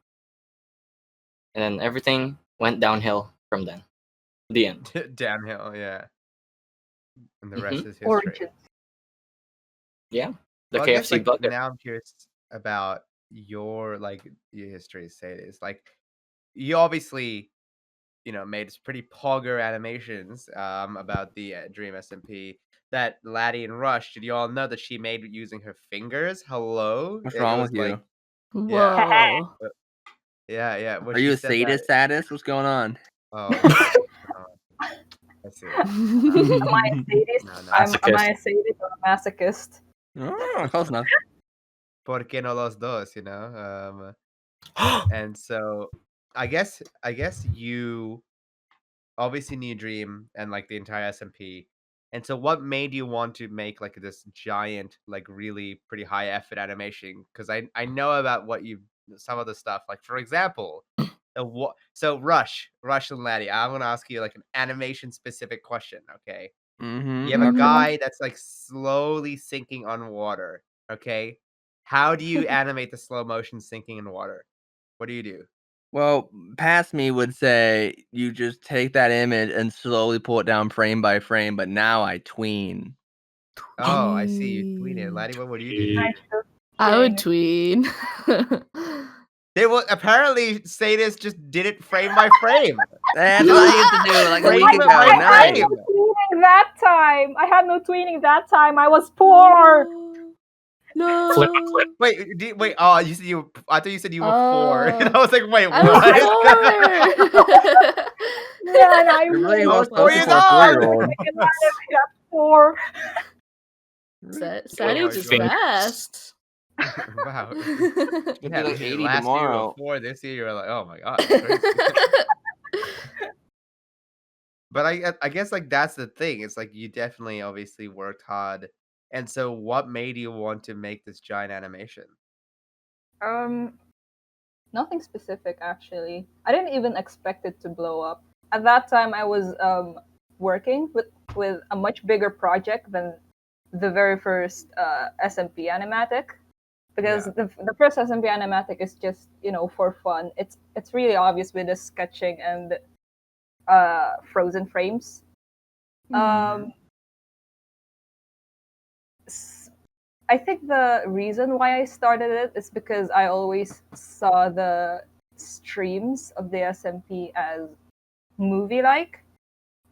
Speaker 4: and then everything went downhill from then. The end.
Speaker 2: Downhill, yeah. And the rest
Speaker 4: Mhm.
Speaker 2: is history.
Speaker 5: Origins.
Speaker 4: Yeah, the
Speaker 2: Well, I guess
Speaker 4: KFC
Speaker 2: like
Speaker 4: bucket.
Speaker 2: now I'm curious about your history. SAD-ist. Like, you obviously made some pretty pogger animations about the Dream SMP that Laddi and Rush. Did you all know that she made using her fingers? Hello,
Speaker 1: What's
Speaker 2: it
Speaker 1: wrong
Speaker 2: was
Speaker 1: with you?
Speaker 3: Whoa.
Speaker 2: yeah. When
Speaker 1: Are
Speaker 2: she
Speaker 1: you a
Speaker 2: said that,
Speaker 1: sadist? What's going on?
Speaker 2: oh, I see.
Speaker 5: Am I a sadist?
Speaker 2: No.
Speaker 5: Am I a sadist or a masochist?
Speaker 1: Oh, close enough.
Speaker 2: ¿Por qué no los dos? And so I guess you obviously knew Dream and like the entire SMP. And so what made you want to make like this giant, like really pretty high effort animation? Because I know about some of the stuff. Like for example, so Rush and Laddi, I'm gonna ask you like an animation specific question, okay? You have a
Speaker 3: Okay.
Speaker 2: guy that's like slowly sinking on water, okay? How do you animate the slow motion sinking in water? What do you do?
Speaker 1: Well, past me would say you just take that image and slowly pull it down frame by frame, but now I tween.
Speaker 2: Oh, I see. You tweeted. Laddi, what would you do?
Speaker 5: I chose
Speaker 3: I would
Speaker 5: tween.
Speaker 3: tween.
Speaker 2: They will apparently SAD-ist just did it frame by frame.
Speaker 1: That's what I used to do like a
Speaker 2: Frame
Speaker 1: week ago.
Speaker 2: by
Speaker 1: Nice.
Speaker 2: frame.
Speaker 5: Tweening that time. I had no tweening that time. I was poor.
Speaker 3: No.
Speaker 4: Flip.
Speaker 2: Wait. Oh, you said I thought you said you were 4. And I was like, wait,
Speaker 3: I
Speaker 2: what?
Speaker 3: was 4.
Speaker 5: Yeah, and I
Speaker 1: You're really
Speaker 2: I
Speaker 1: well
Speaker 2: was 4
Speaker 1: spoken
Speaker 2: years
Speaker 1: for a
Speaker 2: old.
Speaker 1: 4-year-old.
Speaker 5: got 4.
Speaker 3: Sadie's is
Speaker 2: God.
Speaker 3: fast.
Speaker 2: Wow.
Speaker 4: It's gonna be like 80
Speaker 2: last year you were
Speaker 4: tomorrow.
Speaker 2: 4. This year you're like, oh my god, crazy. But I guess like that's the thing. It's like you definitely obviously worked hard. And so what made you want to make this giant animation?
Speaker 5: Nothing specific actually. I didn't even expect it to blow up. At that time, I was working with a much bigger project than the very first SMP animatic, because the first SMP animatic is just for fun. It's really obvious with the sketching and frozen frames. I think the reason why I started it is because I always saw the streams of the SMP as movie-like,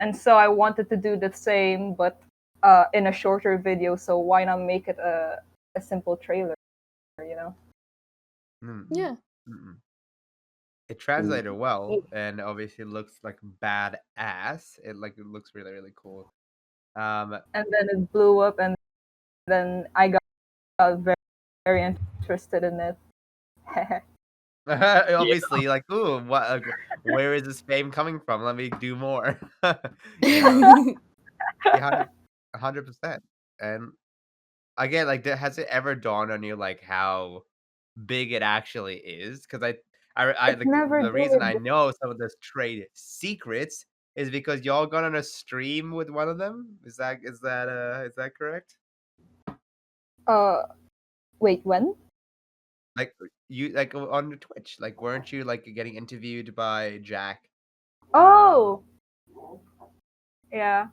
Speaker 5: and so I wanted to do the same, but in a shorter video. So why not make it a simple trailer?
Speaker 3: Yeah.
Speaker 2: Mm-mm. It translated well, and obviously looks like badass. It looks really really cool.
Speaker 5: And then it blew up, and then I got very, very interested in it.
Speaker 2: Obviously, like, ooh, what? Where is this fame coming from? Let me do more. Yeah, 100%. And again, like, has it ever dawned on you like how big it actually is? Because
Speaker 5: never
Speaker 2: The reason I
Speaker 5: did.
Speaker 2: know some of those trade secrets is because y'all got on a stream with one of them. Is that correct?
Speaker 5: Wait, when?
Speaker 2: Like you on the Twitch, like weren't you like getting interviewed by Jack?
Speaker 5: Oh, yeah.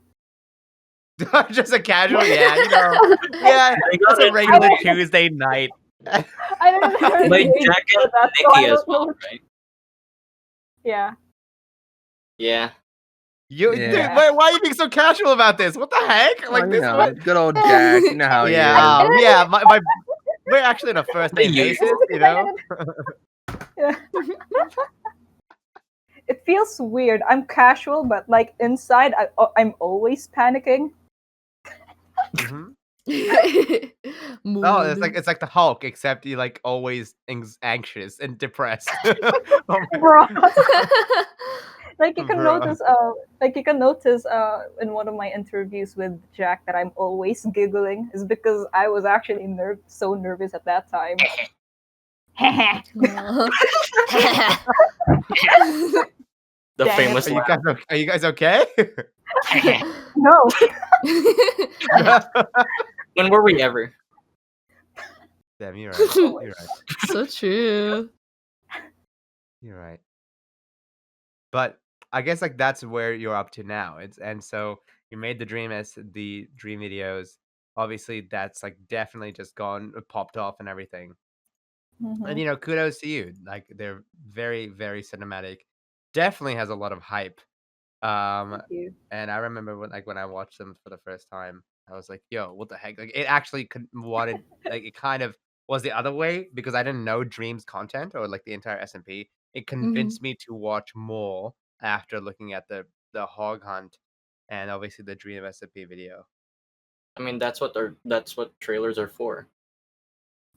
Speaker 2: Just a casual, yeah, yeah,
Speaker 4: I
Speaker 2: that's
Speaker 4: got
Speaker 2: a
Speaker 4: it.
Speaker 2: regular Tuesday night.
Speaker 5: I didn't hear
Speaker 4: Like
Speaker 5: the
Speaker 4: Jack
Speaker 5: for
Speaker 4: and
Speaker 5: that, so I
Speaker 4: Nikki as
Speaker 5: don't
Speaker 4: well,
Speaker 5: know.
Speaker 4: right?
Speaker 5: Yeah.
Speaker 4: Yeah.
Speaker 2: Dude,
Speaker 1: Yeah.
Speaker 2: why are you being so casual about this? What the heck?
Speaker 1: Well,
Speaker 2: Like
Speaker 1: you
Speaker 2: this
Speaker 1: know,
Speaker 2: what?
Speaker 1: good old Jack. You know how he
Speaker 2: Yeah,
Speaker 1: is.
Speaker 2: yeah. We're actually on a first name
Speaker 4: usual.
Speaker 2: basis, you
Speaker 5: Because I
Speaker 2: know.
Speaker 5: didn't. Yeah. It feels weird. I'm casual, but like inside, I'm always panicking.
Speaker 2: hmm No,
Speaker 3: Mood.
Speaker 2: it's like the Hulk, except you like always anxious and depressed. Oh my
Speaker 5: Bro. Like you can
Speaker 2: bro.
Speaker 5: notice in one of my interviews with Jack that I'm always giggling is because I was actually so nervous at that time.
Speaker 4: The
Speaker 5: Dang it.
Speaker 4: famous
Speaker 2: Are you guys okay?
Speaker 5: No.
Speaker 4: When were we ever?
Speaker 2: Damn, you're right. You're right.
Speaker 3: So true.
Speaker 2: You're right. But I guess like that's where you're up to now. And so you made the dream videos. Obviously, that's like definitely just gone, popped off, and everything. And
Speaker 5: Mhm.
Speaker 2: kudos to you. Like they're very, very cinematic. Definitely has a lot of hype.
Speaker 5: Thank you.
Speaker 2: And I remember when I watched them for the first time, I was like, "Yo, what the heck?" Like it actually wanted like it kind of was the other way because I didn't know Dream's content or like the entire SMP. It convinced me to watch more after looking at the hog hunt and obviously the Dream SMP video.
Speaker 4: I mean, that's what trailers are for.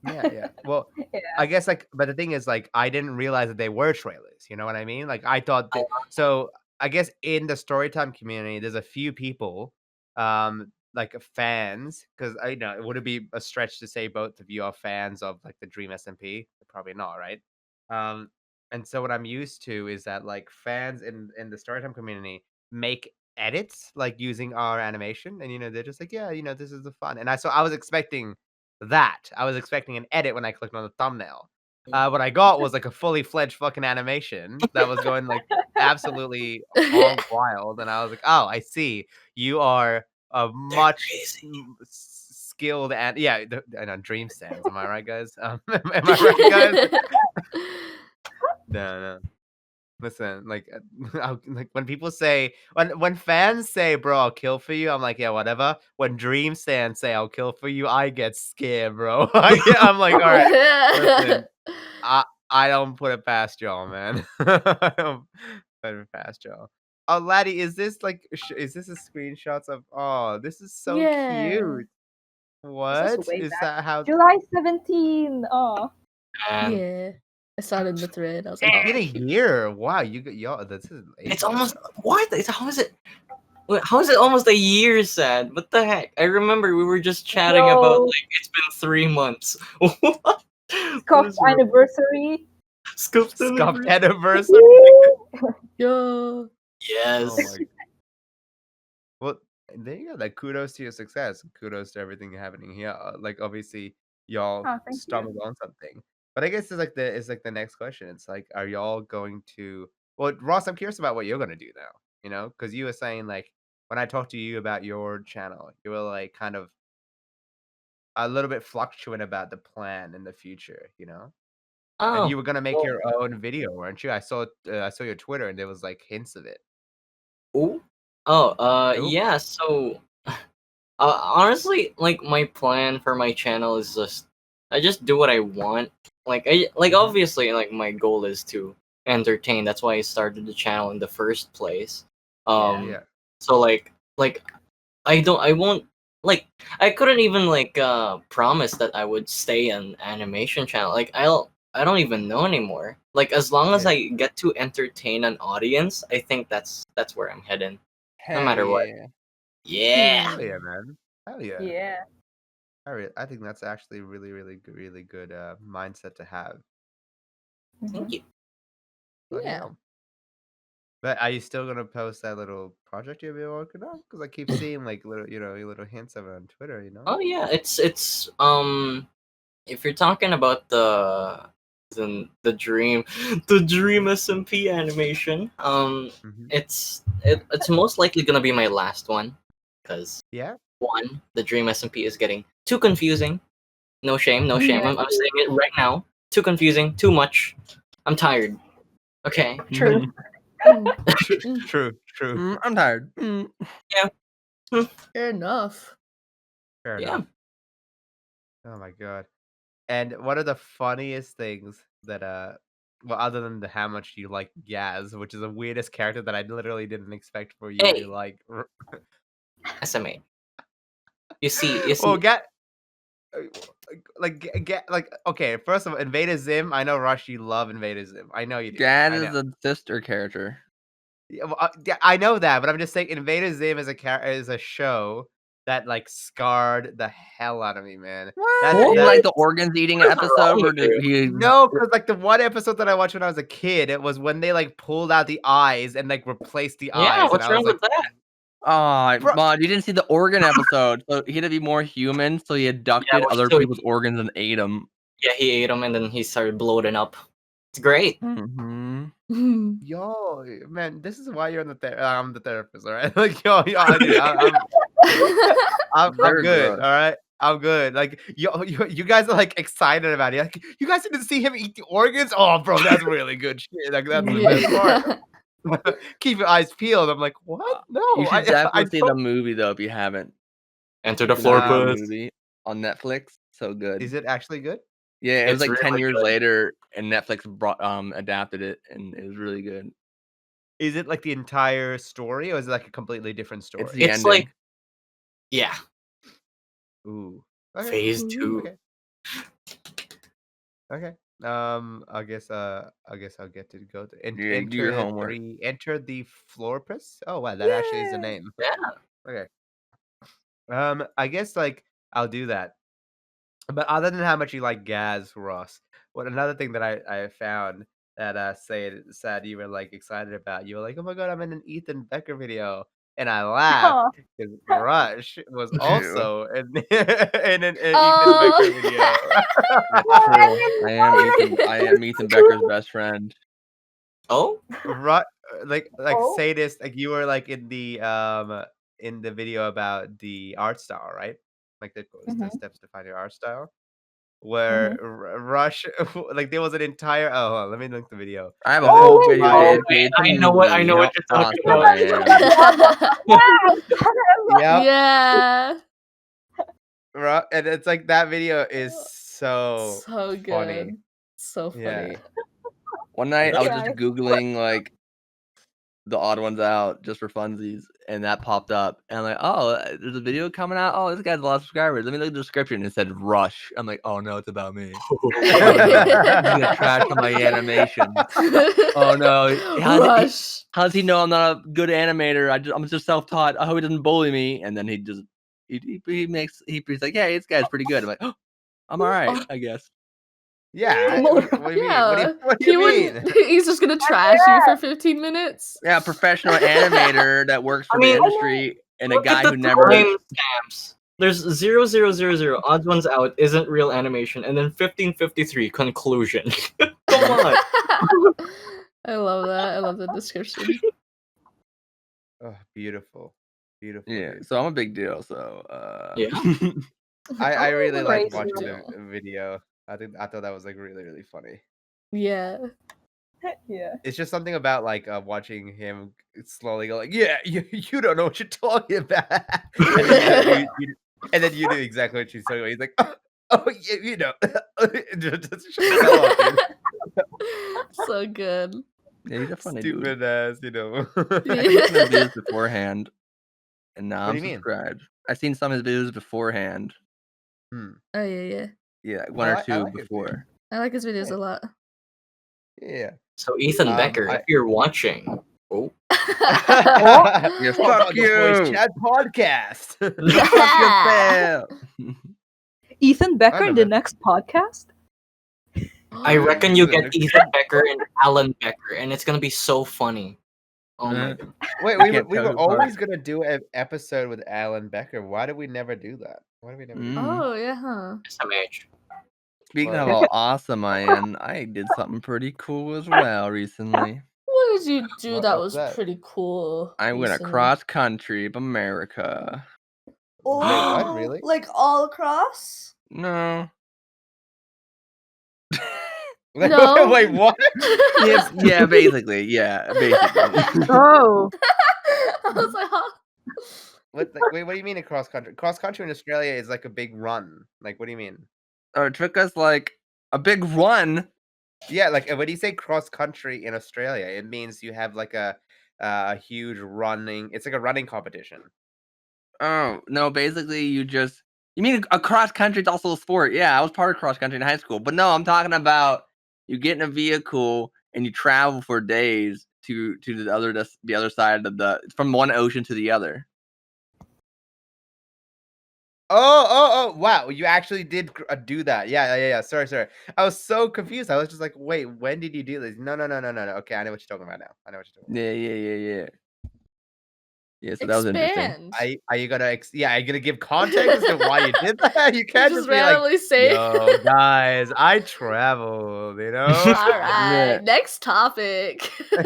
Speaker 2: Yeah, yeah. Well,
Speaker 5: Yeah.
Speaker 2: I guess but the thing is I didn't realize that they were trailers. You know what I mean? Like I thought that. So I guess in the Storytime community, there's a few people, like fans, because I know would it be a stretch to say both of you are fans of like the Dream SMP? Probably not, right? Um, and so what I'm used to is that like fans in the Storytime community make edits like using our animation, and they're just like, yeah, this is the fun. And I was expecting that. I was expecting an edit when I clicked on the thumbnail. What I got was like a fully fledged fucking animation that was going like absolutely hog wild, and I was like, "Oh, I see. You are a much
Speaker 4: crazy.
Speaker 2: skilled and yeah, I know Dream stands. Am I right, guys? Am I right, guys? No. Listen, like, like when people say when fans say, "Bro, I'll kill for you," I'm like, "Yeah, whatever." When Dream fans say, "I'll kill for you," I get scared, bro. I'm like, "All right, listen, I don't put it past y'all, man. I don't put it past y'all." Oh, Laddi, is this like is this a screenshots of? Oh, this is so
Speaker 3: Yeah.
Speaker 2: cute.
Speaker 5: This
Speaker 2: What
Speaker 5: was way
Speaker 2: is
Speaker 5: back.
Speaker 2: that? How
Speaker 5: July 17. Oh.
Speaker 4: And
Speaker 3: Yeah. I saw it in the thread. I was
Speaker 2: it's
Speaker 3: like,
Speaker 2: been a
Speaker 3: oh.
Speaker 2: year? Wow, y'all. This is
Speaker 4: it's
Speaker 2: ages
Speaker 4: almost
Speaker 2: ago.
Speaker 4: what? How is it? How is it almost a year, Sad? What the heck? I remember we were just chatting about
Speaker 5: Yo.
Speaker 4: like it's been 3 months. What? What
Speaker 5: Scuffed
Speaker 4: is wrong?
Speaker 5: anniversary.
Speaker 4: Scuffed
Speaker 2: Scuffed
Speaker 4: anniversary?
Speaker 2: anniversary.
Speaker 3: Yo.
Speaker 4: Yes.
Speaker 2: Oh my. Well, there you go. Like, kudos to your success. Kudos to everything happening here. Like, obviously, y'all
Speaker 5: Oh, thank you.
Speaker 2: stumbled on something. But I guess it's like the next question. It's like, are y'all going to? Well, Ross, I'm curious about what you're gonna do now. Because you were saying like when I talked to you about your channel, you were like kind of a little bit fluctuant about the plan in the future. And
Speaker 4: Oh.
Speaker 2: you were gonna make
Speaker 4: Well,
Speaker 2: your own video, weren't you? I saw your Twitter, and there was like hints of it.
Speaker 4: ooh. Oh,
Speaker 2: Ooh.
Speaker 4: yeah, so honestly, like my plan for my channel is just I just do what I want.
Speaker 2: Mhm.
Speaker 4: Obviously like my goal is to entertain. That's why I started the channel in the first place.
Speaker 5: Yeah.
Speaker 2: Yeah.
Speaker 4: So like I won't like I couldn't even promise that I would stay an animation channel. I don't even know anymore. Like as long as
Speaker 2: Yeah.
Speaker 4: I get to entertain an audience, I think that's where I'm heading. No
Speaker 1: Hell
Speaker 4: matter what.
Speaker 1: yeah.
Speaker 4: Yeah.
Speaker 2: Hell yeah, man. Hell yeah.
Speaker 5: Yeah.
Speaker 2: I think that's actually really, really good mindset to have.
Speaker 4: Thank
Speaker 5: Mhm.
Speaker 4: you.
Speaker 2: Bloody
Speaker 3: Yeah.
Speaker 2: hell. But are you still gonna post that little project you've been working on? Because I keep seeing like little, little hints of it on Twitter.
Speaker 4: Oh yeah, it's if you're talking about the dream SMP animation,
Speaker 2: Mhm.
Speaker 4: it's most likely gonna be my last one, because
Speaker 2: Yeah.
Speaker 4: one, the Dream SMP is getting too confusing. No shame, no shame.
Speaker 5: Yeah.
Speaker 4: I'm saying it right now. Too confusing, too much. I'm tired. Okay.
Speaker 5: True.
Speaker 2: True. True.
Speaker 1: I'm tired. Mm.
Speaker 3: Fair enough.
Speaker 2: Fair
Speaker 4: Yeah.
Speaker 2: enough. Oh my god. And one of the funniest things that well, other than how much you like Gaz, which is the weirdest character that I literally didn't expect for you
Speaker 4: Hey.
Speaker 2: to like.
Speaker 4: SMA. You see.
Speaker 2: Well, like okay. First of all, Invader Zim. I know Rush, you love Invader Zim. I know you do.
Speaker 1: Gad
Speaker 2: I
Speaker 1: is
Speaker 2: know.
Speaker 1: a sister character.
Speaker 2: Yeah, well, yeah, I know that, but I'm just saying, Invader Zim is a show that like scarred the hell out of me, man.
Speaker 1: You
Speaker 2: That
Speaker 1: like the organs eating
Speaker 4: What's
Speaker 1: episode
Speaker 4: wrong
Speaker 1: where
Speaker 4: with you?
Speaker 1: he
Speaker 2: No, because like the one episode that I watched when I was a kid, it was when they like pulled out the eyes and like replaced the
Speaker 4: Yeah,
Speaker 2: eyes, and
Speaker 4: what's
Speaker 2: I was
Speaker 4: wrong
Speaker 2: like,
Speaker 4: with that?
Speaker 1: Oh,
Speaker 2: bro,
Speaker 1: Maud, you didn't see the organ episode. So he had to be more human, so he abducted
Speaker 4: well,
Speaker 1: other
Speaker 4: so
Speaker 1: people's organs and ate them.
Speaker 4: Yeah, he ate them and then he started bloating up. It's great.
Speaker 1: Mm-hmm.
Speaker 2: yo, man, this is why you're on I'm the therapist, all right? Like, yo, dude, I'm
Speaker 1: Very
Speaker 2: good,
Speaker 1: gross.
Speaker 2: all right. I'm good. Like, you guys are like excited about it. Like, you guys didn't see him eat the organs? Oh, bro, that's really good shit. Like, that's the best part. Keep your eyes peeled. I'm like, what? No,
Speaker 1: You should
Speaker 2: I
Speaker 1: definitely see the
Speaker 2: don't.
Speaker 1: movie though if you haven't.
Speaker 4: Enter the
Speaker 1: The
Speaker 4: floor
Speaker 1: Invader
Speaker 4: puss.
Speaker 1: movie on Netflix, so good.
Speaker 2: Is it actually good?
Speaker 1: Yeah, it was
Speaker 4: It's
Speaker 1: like 10
Speaker 4: really
Speaker 1: years
Speaker 4: good.
Speaker 1: later, and Netflix brought adapted it, and it was really good.
Speaker 2: Is it like the entire story, or is it like a completely different story?
Speaker 1: It's the
Speaker 4: It's
Speaker 1: ending.
Speaker 4: like, yeah,
Speaker 2: Ooh. Okay.
Speaker 4: phase 2.
Speaker 2: Okay. Okay. I guess I'll get to go to
Speaker 1: Yeah, do your homework.
Speaker 2: enter the Florpus. Oh wow, that actually is the name.
Speaker 4: Yeah.
Speaker 2: Okay. I guess like I'll do that. But other than how much you like Gaz, Ross, what another thing that I found that said you were like excited about. You were like, oh my god, I'm in an Ethan Becker video. And I laughed
Speaker 5: Aw.
Speaker 2: because Rush was
Speaker 1: Ew.
Speaker 2: also in an Ethan
Speaker 3: Oh.
Speaker 2: Becker video.
Speaker 1: That's true. I am Ethan Becker's best friend.
Speaker 4: Oh?
Speaker 2: Like
Speaker 5: Oh.
Speaker 2: SAD-ist, like you were like in the video about the art style, right? Like the
Speaker 5: Mhm.
Speaker 2: steps to find your art style. Where Rush like there was an entire hold on, let me look the video.
Speaker 1: I have a
Speaker 2: Oh,
Speaker 1: whole
Speaker 2: wait,
Speaker 1: video
Speaker 2: wait.
Speaker 1: dedicated to
Speaker 4: I know what
Speaker 1: movie,
Speaker 4: you're
Speaker 1: how
Speaker 4: talking
Speaker 1: awesome
Speaker 4: about.
Speaker 1: I am.
Speaker 2: Yeah.
Speaker 3: Yeah.
Speaker 2: And it's like that video is so
Speaker 3: So good.
Speaker 2: funny.
Speaker 3: So funny.
Speaker 2: Yeah.
Speaker 1: One night I was
Speaker 5: Yeah.
Speaker 1: just Googling like the odd ones out just for funsies, and that popped up. And I'm like, oh, there's a video coming out. Oh, this guy's a lot of subscribers. Let me look at the description. It said Rush. I'm like, oh no, it's about me. He's gonna trash on my animation. Oh no,
Speaker 3: Rush.
Speaker 1: how does he know I'm not a good animator? I'm just self-taught. I hope he doesn't bully me. And then he's like, yeah, this guy's pretty good. I'm like, oh, I'm all right, I guess.
Speaker 2: Yeah.
Speaker 3: Well,
Speaker 2: What do you mean? What do
Speaker 3: he
Speaker 2: you mean?
Speaker 3: wouldn't. He's just gonna trash you for 15 minutes.
Speaker 1: Yeah, a professional animator that works for the
Speaker 4: mean,
Speaker 1: industry, and a
Speaker 4: Look
Speaker 1: guy
Speaker 4: at the
Speaker 1: who never.
Speaker 4: timestamps. There's 0000 odds ones out isn't real animation, and then 1553 conclusion. Come on.
Speaker 3: I love that. I love the description.
Speaker 2: Oh, beautiful. Beautiful.
Speaker 1: Yeah,
Speaker 2: Dude.
Speaker 1: so I'm a big deal. So
Speaker 4: Yeah.
Speaker 2: I really like
Speaker 5: Crazy.
Speaker 2: watching the video. I thought that was like really, really funny.
Speaker 3: Yeah.
Speaker 5: Yeah.
Speaker 2: It's just something about like watching him slowly go like, yeah, you don't know what you're talking about, and then you do exactly what she's talking about. He's like, oh yeah, you know, just shut the hell up, dude.
Speaker 3: So good.
Speaker 1: Yeah, he's a funny dude.
Speaker 2: Stupid ass, you know.
Speaker 1: I've seen some of his videos beforehand, and now
Speaker 2: What
Speaker 1: I'm
Speaker 2: do you mean?
Speaker 1: subscribed. I've seen some of his videos beforehand.
Speaker 3: Oh yeah.
Speaker 1: Yeah, like one or two
Speaker 2: like it, dude.
Speaker 1: before.
Speaker 3: I like his videos
Speaker 2: Yeah.
Speaker 3: a lot.
Speaker 2: Yeah.
Speaker 4: So Ethan Becker, if you're watching,
Speaker 1: Yeah,
Speaker 2: Oh,
Speaker 1: fuck
Speaker 2: the Voice
Speaker 1: you.
Speaker 2: Chat podcast.
Speaker 1: Fuck yourself.
Speaker 5: Ethan Becker
Speaker 2: I
Speaker 5: in
Speaker 2: love
Speaker 5: the
Speaker 2: it.
Speaker 5: next podcast?
Speaker 4: I reckon you
Speaker 2: Dude,
Speaker 4: get Ethan Becker and Alan Becker, and it's gonna be so funny. Oh my god.
Speaker 2: Wait,
Speaker 1: I
Speaker 2: we
Speaker 1: can't
Speaker 2: were
Speaker 1: tell who part.
Speaker 2: always gonna do an episode with Alan Becker. Why did we never do that? Why did we never do that?
Speaker 3: Oh yeah, huh?
Speaker 4: SMH.
Speaker 1: Speaking
Speaker 2: Well,
Speaker 1: of how awesome I am, I did something pretty cool as well recently.
Speaker 3: What did you do that
Speaker 2: What's
Speaker 3: was
Speaker 2: that?
Speaker 3: pretty cool?
Speaker 1: I went
Speaker 3: recently?
Speaker 1: across country of America.
Speaker 2: Wait, what?
Speaker 3: Oh,
Speaker 2: Really?
Speaker 3: like all across?
Speaker 1: No.
Speaker 3: No.
Speaker 2: Wait, what?
Speaker 1: Yes, yeah, basically. Yeah, basically.
Speaker 5: Oh.
Speaker 3: I was like, huh?
Speaker 2: What? Like, wait, what do you mean across country? Cross country in Australia is like a big run. Like, what do you mean?
Speaker 1: It took us like a big run.
Speaker 2: Yeah, like when you say cross country in Australia, it means you have like a huge running. It's like a running competition.
Speaker 1: Oh, no, basically you mean a cross country is also a sport. Yeah, I was part of cross country in high school. But no, I'm talking about you get in a vehicle and you travel for days to the other side of from one ocean to the other.
Speaker 2: Oh, wow. You actually did do that. Yeah. Sorry. I was so confused. I was just like, wait, when did you do this? No. Okay, I know what you're talking about now. I know what you're talking about.
Speaker 1: Yeah. Yeah, so that was interesting.
Speaker 3: Expand.
Speaker 2: Are you gonna are you gonna give context as to why you did that? You can't
Speaker 3: Just
Speaker 2: just be like,
Speaker 3: randomly say.
Speaker 2: yo, guys, I traveled, you know?
Speaker 3: All right,
Speaker 1: Yeah.
Speaker 3: next topic.
Speaker 2: Yo,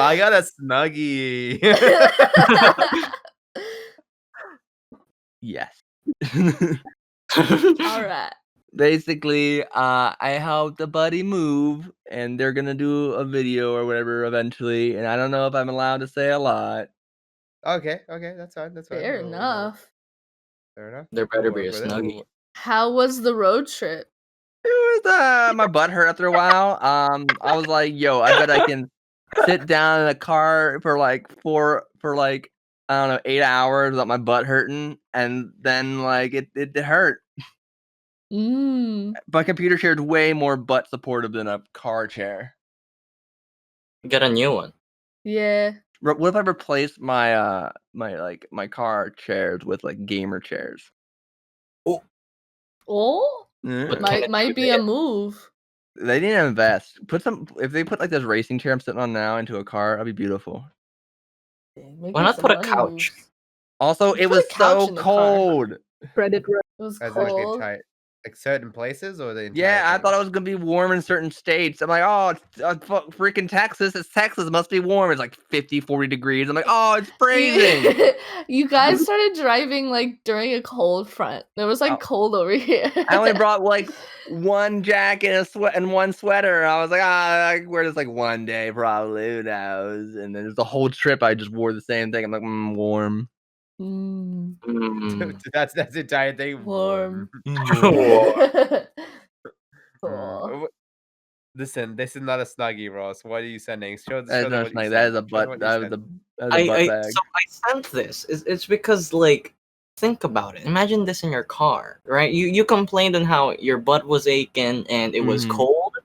Speaker 2: I got a Snuggie.
Speaker 1: Yes.
Speaker 3: All right.
Speaker 1: Basically, I helped a buddy move, and they're gonna do a video or whatever eventually, and I don't know if I'm allowed to say a lot.
Speaker 2: Okay, that's fine.
Speaker 3: Fair enough.
Speaker 2: Fair enough.
Speaker 4: There
Speaker 2: We'll
Speaker 4: better be a
Speaker 2: work with it.
Speaker 4: Snuggie.
Speaker 3: How was the road trip?
Speaker 1: It was my butt hurt after a while. I was like, yo, I bet I can sit down in a car for like I don't know 8 hours without my butt hurting, and then like it hurt.
Speaker 3: Mm.
Speaker 1: My computer chair is way more butt supportive than a car chair.
Speaker 4: Get a new one.
Speaker 3: Yeah.
Speaker 1: What if I replace my my car chairs with like gamer chairs?
Speaker 3: Oh,
Speaker 1: Yeah.
Speaker 4: But can it
Speaker 3: might
Speaker 4: do
Speaker 3: be a
Speaker 4: that?
Speaker 3: move.
Speaker 1: They need to invest. If they put like this racing chair I'm sitting on now into a car, that'd be beautiful.
Speaker 3: Making
Speaker 4: Why not
Speaker 3: some
Speaker 4: put a
Speaker 3: money
Speaker 4: couch?
Speaker 3: moves.
Speaker 1: Also,
Speaker 3: You
Speaker 1: it
Speaker 3: put
Speaker 1: was
Speaker 3: a couch
Speaker 1: so
Speaker 3: in the car.
Speaker 1: cold.
Speaker 5: Spread it right.
Speaker 3: It was
Speaker 2: As in, like, the
Speaker 3: cold.
Speaker 2: entire, like certain places or the entire
Speaker 1: Yeah, I
Speaker 2: thing?
Speaker 1: thought it was gonna be warm in certain states. I'm like, oh, it's freaking Texas. It's Texas. It must be warm. It's like 50, 40 degrees. I'm like, oh, it's freezing.
Speaker 3: You guys started driving like during a cold front. There was like
Speaker 1: Oh.
Speaker 3: cold over here.
Speaker 1: I only brought like one jacket and one sweater. I was like, I wear this like one day probably. Who knows? And then the whole trip, I just wore the same thing. I'm like, warm.
Speaker 3: Mm,
Speaker 4: Mm.
Speaker 2: That's the entire thing.
Speaker 3: warm. Cool.
Speaker 2: Listen, this is not a Snuggie, Ross. What are you sending? Show
Speaker 1: That's
Speaker 2: them
Speaker 1: not
Speaker 2: what you
Speaker 1: nice.
Speaker 2: sent.
Speaker 1: That is a
Speaker 2: Show them
Speaker 1: butt.
Speaker 2: what you
Speaker 1: That was
Speaker 2: sent.
Speaker 1: a butt bag.
Speaker 4: So I sent this. It's because like think about it. Imagine this in your car, right? You complained on how your butt was aching and it was
Speaker 1: Mhm.
Speaker 4: cold.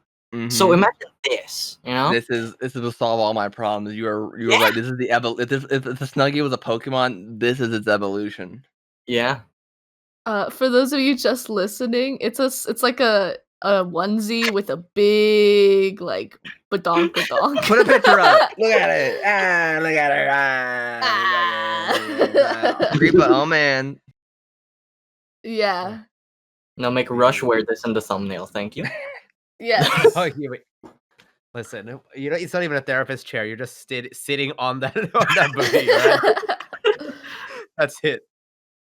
Speaker 4: So
Speaker 1: Mhm.
Speaker 4: imagine this, you know?
Speaker 1: This is to solve all my problems. You are
Speaker 4: Yeah.
Speaker 1: right. This is the if the Snuggie was a Pokemon, this is its evolution.
Speaker 4: Yeah.
Speaker 3: For those of you just listening, it's like a onesie with a big like badonk badonk.
Speaker 1: Put a picture up. Look at it. Look at her. Creeper, oh man.
Speaker 3: Yeah.
Speaker 4: Now make Rush wear this in the thumbnail. Thank you.
Speaker 3: Yes.
Speaker 2: Oh, yeah, wait. Listen, you know, it's not even a therapist chair. You're just sitting on that booty, right? That's it.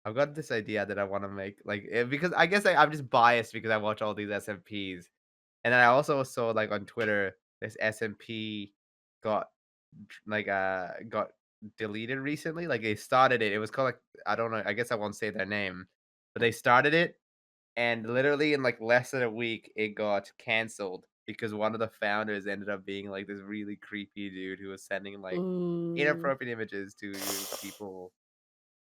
Speaker 2: I've got this idea that I want to make, like, because I guess I'm just biased because I watch all these SMPs, and then I also saw like on Twitter this SMP got got deleted recently. Like they started it. It was called like I don't know. I guess I won't say their name, but they started it, and literally in like less than a week, it got canceled because one of the founders ended up being like this really creepy dude who was sending like
Speaker 3: Ooh.
Speaker 2: inappropriate images to people.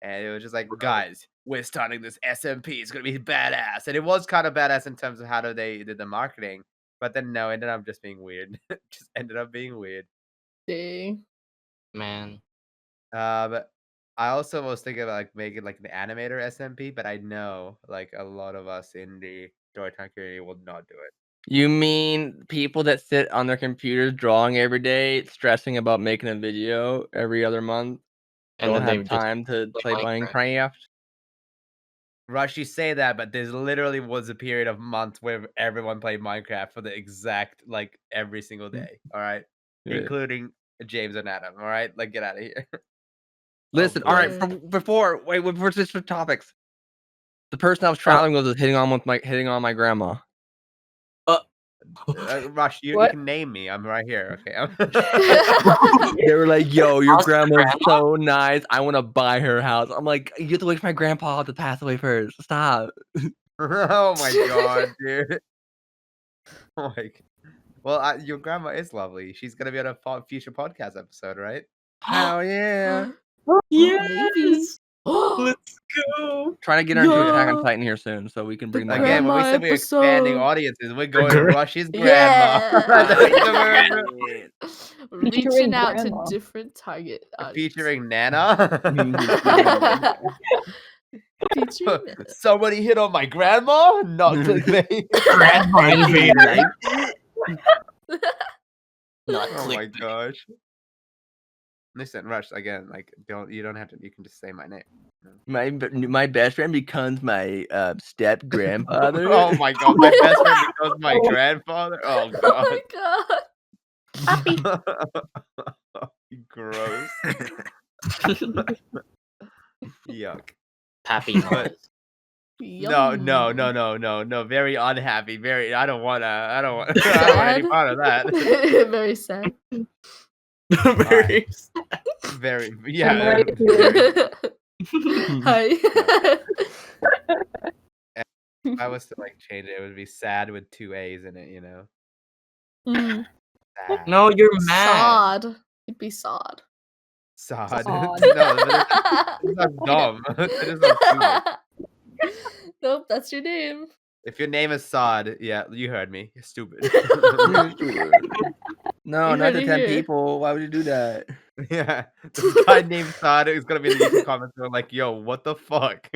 Speaker 2: And it was just like, guys, we're starting this SMP. It's gonna be badass. And it was kind of badass in terms of how they did the marketing. But then no, it ended up just being weird. Just ended up being weird.
Speaker 3: Dang.
Speaker 4: Man.
Speaker 2: But I also was thinking about like making like an animator SMP, but I know like a lot of us in the Storytime community will not do it.
Speaker 1: You mean people that sit on their computers drawing every day, stressing about making a video every other month,
Speaker 4: And
Speaker 1: don't
Speaker 4: then they
Speaker 1: have
Speaker 4: just
Speaker 1: time to play Minecraft?
Speaker 2: Rush, you say that, but there's literally was a period of months where everyone played Minecraft for the exact like every single day. All right,
Speaker 1: Yeah.
Speaker 2: including James and Adam. All right, like get out of here.
Speaker 1: Listen,
Speaker 2: boy.
Speaker 1: all right. Before just for topics, the person I was traveling with was hitting on my grandma.
Speaker 2: Rush, you
Speaker 5: What?
Speaker 2: can name me. I'm right here. Okay.
Speaker 1: They were like, "Yo, your
Speaker 4: How's your
Speaker 1: grandma's so nice. I want to buy her house." I'm like, "You have to wait for my grandpa to pass away first. Stop."
Speaker 2: Oh my god, dude. Oh my. Well, your grandma is lovely. She's gonna be on a future podcast episode, right?
Speaker 1: Hell yeah!
Speaker 4: Yes.
Speaker 3: Maybe.
Speaker 4: Let's go.
Speaker 1: Trying to get her into Attack on
Speaker 3: Yo.
Speaker 1: Titan here soon, so we can bring that.
Speaker 2: Again, when we
Speaker 3: Grandma
Speaker 2: said we're expanding
Speaker 3: episode.
Speaker 2: audiences, we're going
Speaker 4: Grandma.
Speaker 2: Rush's grandma.
Speaker 3: Yeah. Reaching
Speaker 5: Featuring
Speaker 3: out to
Speaker 5: grandma.
Speaker 3: different target audience.
Speaker 2: Featuring Nana.
Speaker 3: Featuring
Speaker 2: Somebody hit on my grandma? Not clickbait.
Speaker 4: Grandma Invader. Not
Speaker 2: Oh my
Speaker 4: clickbait.
Speaker 2: gosh. Listen, Rush, again, like you don't have to, you can just say my name.
Speaker 1: My best friend becomes my step grandfather.
Speaker 2: Oh my god, my best friend becomes my grandfather. Oh
Speaker 3: Oh
Speaker 2: god.
Speaker 3: my god.
Speaker 2: Gross. Yuck.
Speaker 4: Pappy Maaz.
Speaker 2: No. Very unhappy. Very. I don't want any part of that.
Speaker 3: Very sad.
Speaker 4: Very.
Speaker 2: Very.
Speaker 5: I'm
Speaker 2: Yeah.
Speaker 5: right here.
Speaker 3: Hi.
Speaker 2: If I was to like change it, it would be sad with 2 A's in it. You know.
Speaker 3: Mm.
Speaker 2: Sad.
Speaker 4: No, you're mad.
Speaker 3: Sod. It'd be sod.
Speaker 2: Sod.
Speaker 5: Sod.
Speaker 2: No, that's dumb. That is not stupid.
Speaker 3: Nope, that's your name.
Speaker 2: If your name is Sod, yeah, you heard me. You're stupid.
Speaker 1: No,
Speaker 3: You
Speaker 1: not
Speaker 3: heard
Speaker 1: the
Speaker 3: it
Speaker 1: 10
Speaker 3: here.
Speaker 1: people. Why would you do that?
Speaker 2: Yeah, this guy named Sod is gonna be in the YouTube comments going like, "Yo, what the fuck?"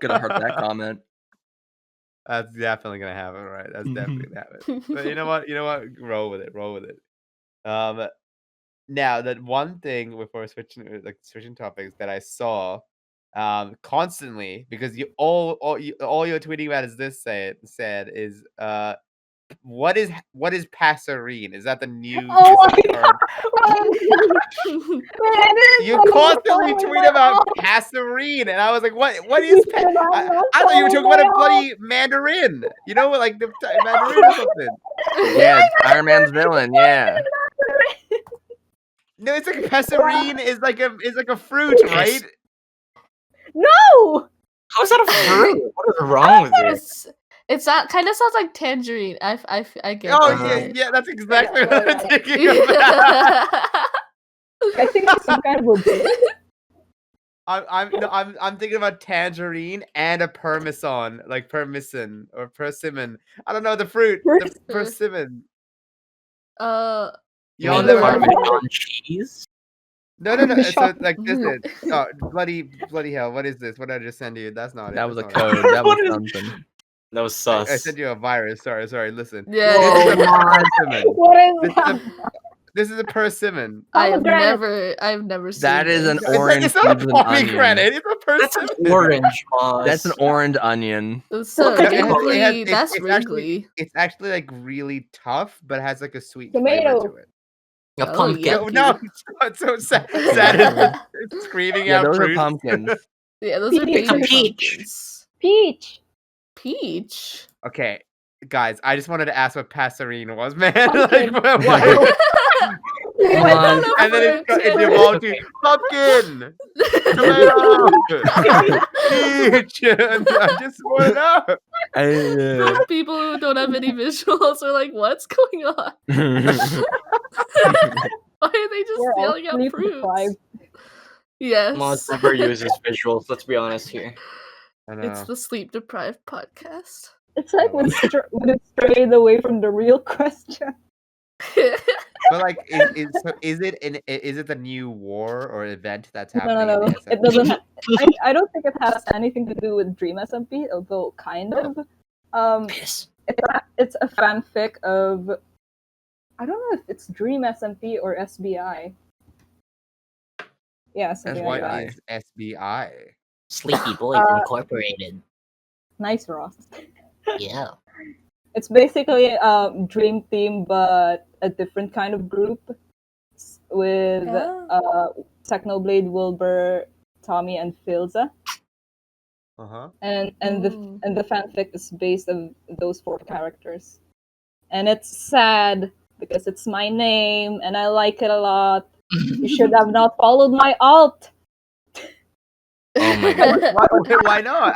Speaker 1: Gonna hurt that comment.
Speaker 2: That's definitely gonna happen, right? That's definitely gonna happen. But you know what? Roll with it. Now that one thing before switching topics that I saw, constantly because all you're tweeting about is this said is what is passerine? Is that the new?
Speaker 5: Oh my
Speaker 2: term? You constantly tweet about passerine, and I was like, what is? I thought you were talking about a bloody Mandarin. You know, like the Mandarin or something.
Speaker 1: Yeah, it's Iron Man's villain. Yeah.
Speaker 2: No, it's like passerine is like a fruit, right?
Speaker 5: No!
Speaker 4: How is that a fruit? What is wrong with it?
Speaker 3: It's that kind of sounds like tangerine. I get.
Speaker 2: Oh
Speaker 3: that.
Speaker 2: yeah, that's exactly what I'm thinking
Speaker 3: Yeah.
Speaker 2: about.
Speaker 5: I think it's some kind of a book.
Speaker 2: I'm thinking about tangerine and a permission, like persimmon or persimmon. I don't know the fruit, the persimmon.
Speaker 4: You
Speaker 2: Y'all
Speaker 4: mean
Speaker 2: never
Speaker 4: Parmesan cheese?
Speaker 2: No. So like this is bloody hell. What is this? What did I just send you? That's not it.
Speaker 1: That was a
Speaker 2: That's not it.
Speaker 1: code. That was
Speaker 4: What is-
Speaker 1: something.
Speaker 4: That was sus.
Speaker 2: I sent you a virus. Sorry. Listen.
Speaker 3: Yeah.
Speaker 2: This is a persimmon.
Speaker 5: What is that?
Speaker 2: This is a persimmon.
Speaker 3: I've
Speaker 5: Pomegranate.
Speaker 3: never seen
Speaker 1: That is an
Speaker 3: this.
Speaker 1: orange.
Speaker 2: It's not a
Speaker 1: with an onion.
Speaker 2: pomegranate. It's a
Speaker 4: That's
Speaker 2: persimmon.
Speaker 4: an orange, Maaz.
Speaker 1: That's an orange onion.
Speaker 3: So
Speaker 5: Look at it.
Speaker 3: wrinkly. That's
Speaker 2: It's
Speaker 3: wrinkly.
Speaker 2: actually like really tough, but has like a sweet
Speaker 5: Tomato.
Speaker 2: flavor to it.
Speaker 4: A
Speaker 3: Oh,
Speaker 4: pumpkin.
Speaker 3: yeah.
Speaker 2: No, it's so sad. It's screaming
Speaker 1: Yeah,
Speaker 2: out
Speaker 1: those are
Speaker 2: fruit.
Speaker 1: pumpkins.
Speaker 3: Yeah, those are
Speaker 5: Peach.
Speaker 3: baby
Speaker 4: It's a peach.
Speaker 3: pumpkins.
Speaker 5: Peach.
Speaker 3: Peach.
Speaker 2: Okay, guys, I just wanted to ask what passerine was, man.
Speaker 5: Pumpkin.
Speaker 2: like, why?
Speaker 3: I don't know
Speaker 2: And then
Speaker 3: for
Speaker 2: it
Speaker 3: it.
Speaker 2: evolved to pumpkin, tomato, peach. And I just want to know.
Speaker 3: For people who don't have any visuals are like, what's going on? Why are they just
Speaker 5: We're all
Speaker 3: yelling out
Speaker 5: sleep
Speaker 3: fruits?
Speaker 5: deprived.
Speaker 3: Yes.
Speaker 4: Maaz never uses visuals, let's be honest here.
Speaker 2: I
Speaker 3: It's
Speaker 2: know.
Speaker 3: the sleep deprived podcast.
Speaker 5: It's like when it strayed away from the real question.
Speaker 2: But like, is it the new war or event that's
Speaker 5: No,
Speaker 2: happening
Speaker 5: no,
Speaker 2: in
Speaker 5: no.
Speaker 2: the SMP?
Speaker 5: It doesn't. I don't think it has anything to do with Dream SMP, although kind of.
Speaker 4: Piss.
Speaker 5: It's a fanfic of. I don't know if it's Dream SMP or SBI. Yeah, something like
Speaker 2: What
Speaker 5: that.
Speaker 2: is SBI?
Speaker 4: Sleepy Boys
Speaker 5: Uh,
Speaker 4: Incorporated.
Speaker 5: Nice, Ross.
Speaker 4: Yeah.
Speaker 5: It's basically a dream team, but a different kind of group with Technoblade, Wilbur, Tommy, and Filza. And the fanfic is based on those 4 characters, and it's sad because it's my name and I like it a lot. You should have not followed my alt.
Speaker 4: Oh my god.
Speaker 2: Why not?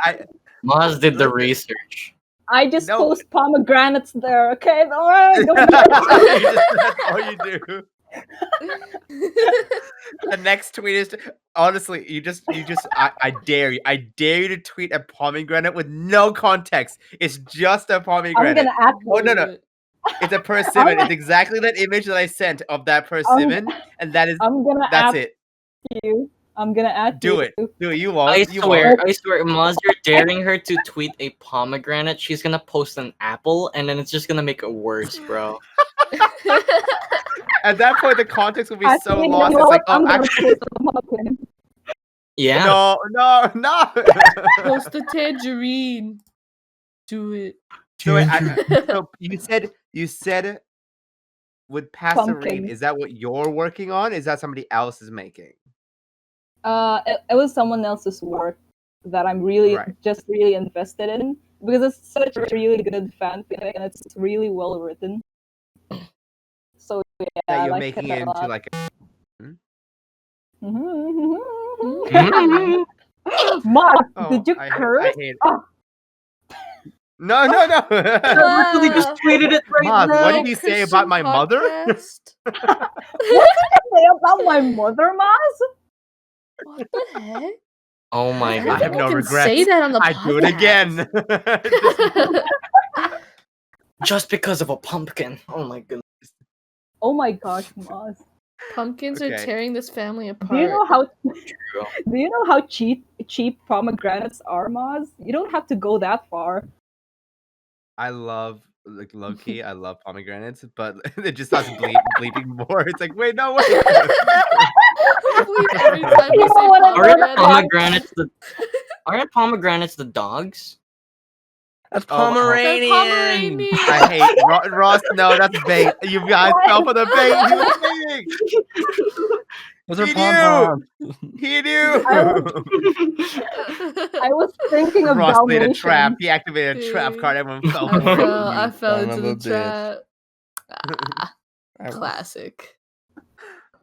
Speaker 4: Maaz did the research.
Speaker 5: I just
Speaker 2: No.
Speaker 5: post pomegranates there, okay? Don't worry, don't
Speaker 2: That's all you do. The next tweet is honestly, you just I dare you to tweet a pomegranate with no context. It's just a
Speaker 5: I'm
Speaker 2: pomegranate.
Speaker 5: gonna add
Speaker 2: Oh no. It's a persimmon. It's exactly that image that I sent of that persimmon, and that's
Speaker 5: add
Speaker 2: it.
Speaker 5: you. I'm gonna add
Speaker 2: Do
Speaker 5: you.
Speaker 2: it. Do it. You won't.
Speaker 4: I
Speaker 2: You
Speaker 4: swear,
Speaker 2: won't.
Speaker 4: Maz, you're daring her to tweet a pomegranate. She's gonna post an apple, and then it's just gonna make it worse, bro.
Speaker 2: At that point, the context will be so
Speaker 5: Actually, you
Speaker 2: lost.
Speaker 5: know
Speaker 2: It's
Speaker 5: what?
Speaker 2: like,
Speaker 5: I'm
Speaker 2: oh,
Speaker 5: gonna
Speaker 2: actually,
Speaker 5: post a pumpkin.
Speaker 4: Yeah.
Speaker 2: no.
Speaker 3: Post a tangerine. Do it.
Speaker 2: So, so you said with passerine.
Speaker 5: Pumpkin.
Speaker 2: Is that what you're working on? Is that somebody else is making?
Speaker 5: It was someone else's work that I'm really invested in because it's such a really good fanfic and it's really well written. So yeah,
Speaker 2: That
Speaker 5: I
Speaker 2: you're
Speaker 5: like
Speaker 2: making
Speaker 5: it
Speaker 2: it
Speaker 5: a
Speaker 2: into
Speaker 5: lot.
Speaker 2: like
Speaker 5: Mark,
Speaker 2: Oh,
Speaker 5: did you curse?
Speaker 2: I hate it.
Speaker 5: Oh.
Speaker 2: No.
Speaker 4: I literally just tweeted it right
Speaker 2: Maz,
Speaker 4: now.
Speaker 2: what did you say about my mother?
Speaker 5: What did I say about my mother, Maaz?
Speaker 3: What the heck?
Speaker 4: Oh my
Speaker 3: I don't
Speaker 2: I
Speaker 4: god.
Speaker 2: have
Speaker 3: think
Speaker 2: no
Speaker 3: you can
Speaker 2: regrets.
Speaker 3: say that on the
Speaker 2: I do it again.
Speaker 4: Just because of a pumpkin. Oh my goodness.
Speaker 5: Oh my gosh, Maaz.
Speaker 3: Pumpkins are
Speaker 2: Okay.
Speaker 3: tearing this family apart.
Speaker 5: Do you know how cheap pomegranates are, Maaz? You don't have to go that far.
Speaker 2: I love, like, low key, I love pomegranates, but it just starts bleeping more. It's like, wait, no, wait.
Speaker 3: Bleep every time
Speaker 5: You
Speaker 3: we
Speaker 5: know
Speaker 3: say
Speaker 5: what I
Speaker 3: pomegranate.
Speaker 4: Aren't pomegranates the dogs?
Speaker 1: That's
Speaker 2: Oh, wow.
Speaker 1: Pomeranian.
Speaker 3: Pomeranian.
Speaker 2: I hate Ross. No, that's bait. You guys fell for the bait. He was baiting.
Speaker 1: Those are
Speaker 2: He
Speaker 1: pom
Speaker 2: knew. He knew.
Speaker 5: I was thinking of
Speaker 2: Ross played a
Speaker 5: Dalmatians.
Speaker 2: trap. He activated a trap
Speaker 3: Dude.
Speaker 2: card. Everyone fell
Speaker 3: I
Speaker 2: for
Speaker 3: fell.
Speaker 2: it.
Speaker 3: I fell
Speaker 1: son
Speaker 3: into
Speaker 1: of
Speaker 3: the
Speaker 1: a bitch.
Speaker 3: trap. Ah,
Speaker 1: I was-
Speaker 3: classic.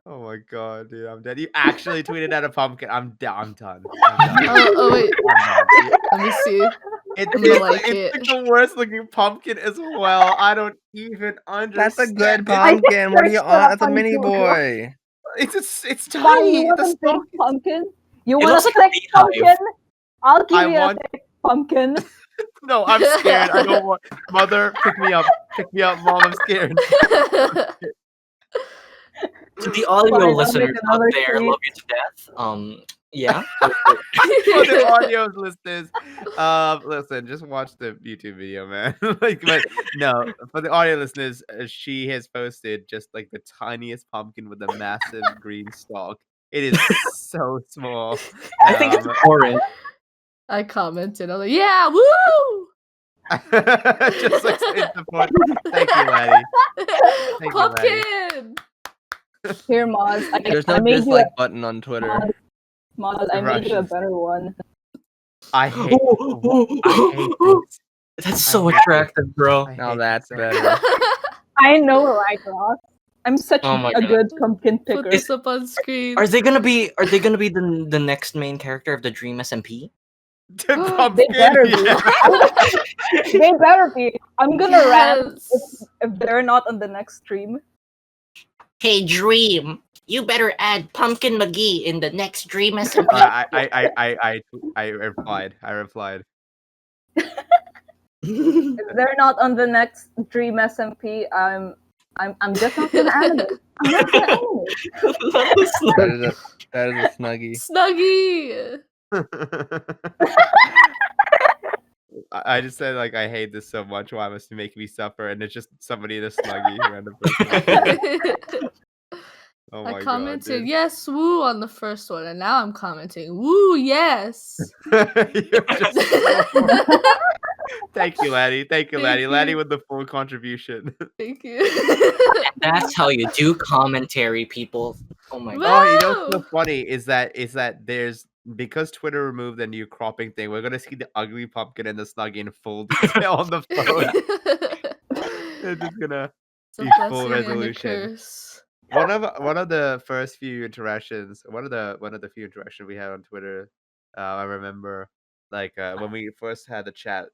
Speaker 2: Oh my god, dude, I'm dead. You actually tweeted at a pumpkin. I'm done.
Speaker 3: Oh wait.
Speaker 2: I'm done.
Speaker 3: Let me see.
Speaker 2: It's
Speaker 3: I'm gonna
Speaker 2: like,
Speaker 3: like
Speaker 2: it's
Speaker 3: it.
Speaker 2: like the worst looking pumpkin as well. I don't even understand.
Speaker 1: That's a good
Speaker 2: it.
Speaker 1: pumpkin. What are you
Speaker 5: searched for
Speaker 1: on?
Speaker 5: a
Speaker 1: That's a mini
Speaker 5: pumpkin.
Speaker 1: boy.
Speaker 2: It's
Speaker 5: Mom,
Speaker 2: tiny.
Speaker 5: you want
Speaker 2: The
Speaker 5: a big
Speaker 2: stalk is-
Speaker 5: pumpkin? You
Speaker 4: It
Speaker 5: want a
Speaker 4: looks like a
Speaker 5: thick
Speaker 4: beehive.
Speaker 5: pumpkin? I'll give
Speaker 2: I
Speaker 5: you
Speaker 2: want-
Speaker 5: a thick pumpkin.
Speaker 2: No, I'm scared. I don't want. Mother, pick me up. Pick me up, Mom. I'm scared.
Speaker 4: To the audio
Speaker 5: Fine, I'll make
Speaker 4: listeners out
Speaker 5: another
Speaker 4: there,
Speaker 5: tweet.
Speaker 4: love you to death. Yeah.
Speaker 2: For the audio listeners, listen, just watch the YouTube video, man. But no, for the audio listeners, she has posted just like the tiniest pumpkin with a massive green stalk. It is so small.
Speaker 4: I think it's orange.
Speaker 3: I commented. I was like, "Yeah, woo!"
Speaker 2: just like in support. Thank you, Laddi. Thank you,
Speaker 3: Pumpkin.
Speaker 5: Here, Maaz.
Speaker 1: There's
Speaker 5: I
Speaker 1: no
Speaker 5: made you
Speaker 1: dislike button on Twitter.
Speaker 5: Maaz, I made you a
Speaker 2: Russians.
Speaker 5: better one.
Speaker 2: I hate this.
Speaker 4: That's so
Speaker 2: I hate
Speaker 4: attractive, bro.
Speaker 2: I
Speaker 1: Now
Speaker 2: hate
Speaker 1: that's
Speaker 2: this so
Speaker 1: better.
Speaker 2: much.
Speaker 5: I know, right, Ross? I'm such
Speaker 4: Oh my
Speaker 5: a
Speaker 4: God.
Speaker 5: good pumpkin
Speaker 3: Put
Speaker 5: picker.
Speaker 3: this up on screen.
Speaker 4: Are they gonna be the next main character of the Dream SMP?
Speaker 2: The
Speaker 5: They
Speaker 2: pumpkin,
Speaker 5: better be.
Speaker 2: yeah.
Speaker 5: They better be. I'm gonna rant
Speaker 3: Yes.
Speaker 5: if they're not on the next stream.
Speaker 6: Hey Dream, you better add Pumpkin McGee in the next Dream SMP.
Speaker 2: I replied.
Speaker 5: If they're not on the next Dream SMP, I'm just not gonna animate. I'm not gonna animate.
Speaker 4: Not the Snuggie.
Speaker 1: That is a Snuggie.
Speaker 3: Snuggie.
Speaker 2: I just said like I hate this so much. Why must you make me suffer? And it's just somebody in a Snuggie, random person. Oh
Speaker 3: I
Speaker 2: my god,
Speaker 3: commented
Speaker 2: dude.
Speaker 3: yes, woo on the first one, and now I'm commenting woo, yes.
Speaker 2: You're just so... Thank you, Laddi. Thank you,
Speaker 3: Thank
Speaker 2: Laddi. Laddi
Speaker 3: you.
Speaker 2: with the full contribution.
Speaker 3: Thank you.
Speaker 4: That's how you do commentary, people. Oh my god.
Speaker 2: Oh, you know what's so
Speaker 3: Woo!
Speaker 2: funny is that there's because Twitter removed the new cropping thing, we're gonna see the ugly pumpkin and the Snuggie in full detail on the phone. It's just gonna
Speaker 3: It's a
Speaker 2: be full
Speaker 3: blessing and a
Speaker 2: resolution.
Speaker 3: curse.
Speaker 2: One of the first few interactions, one of the few interactions we had on Twitter, I remember like when we first had the chat,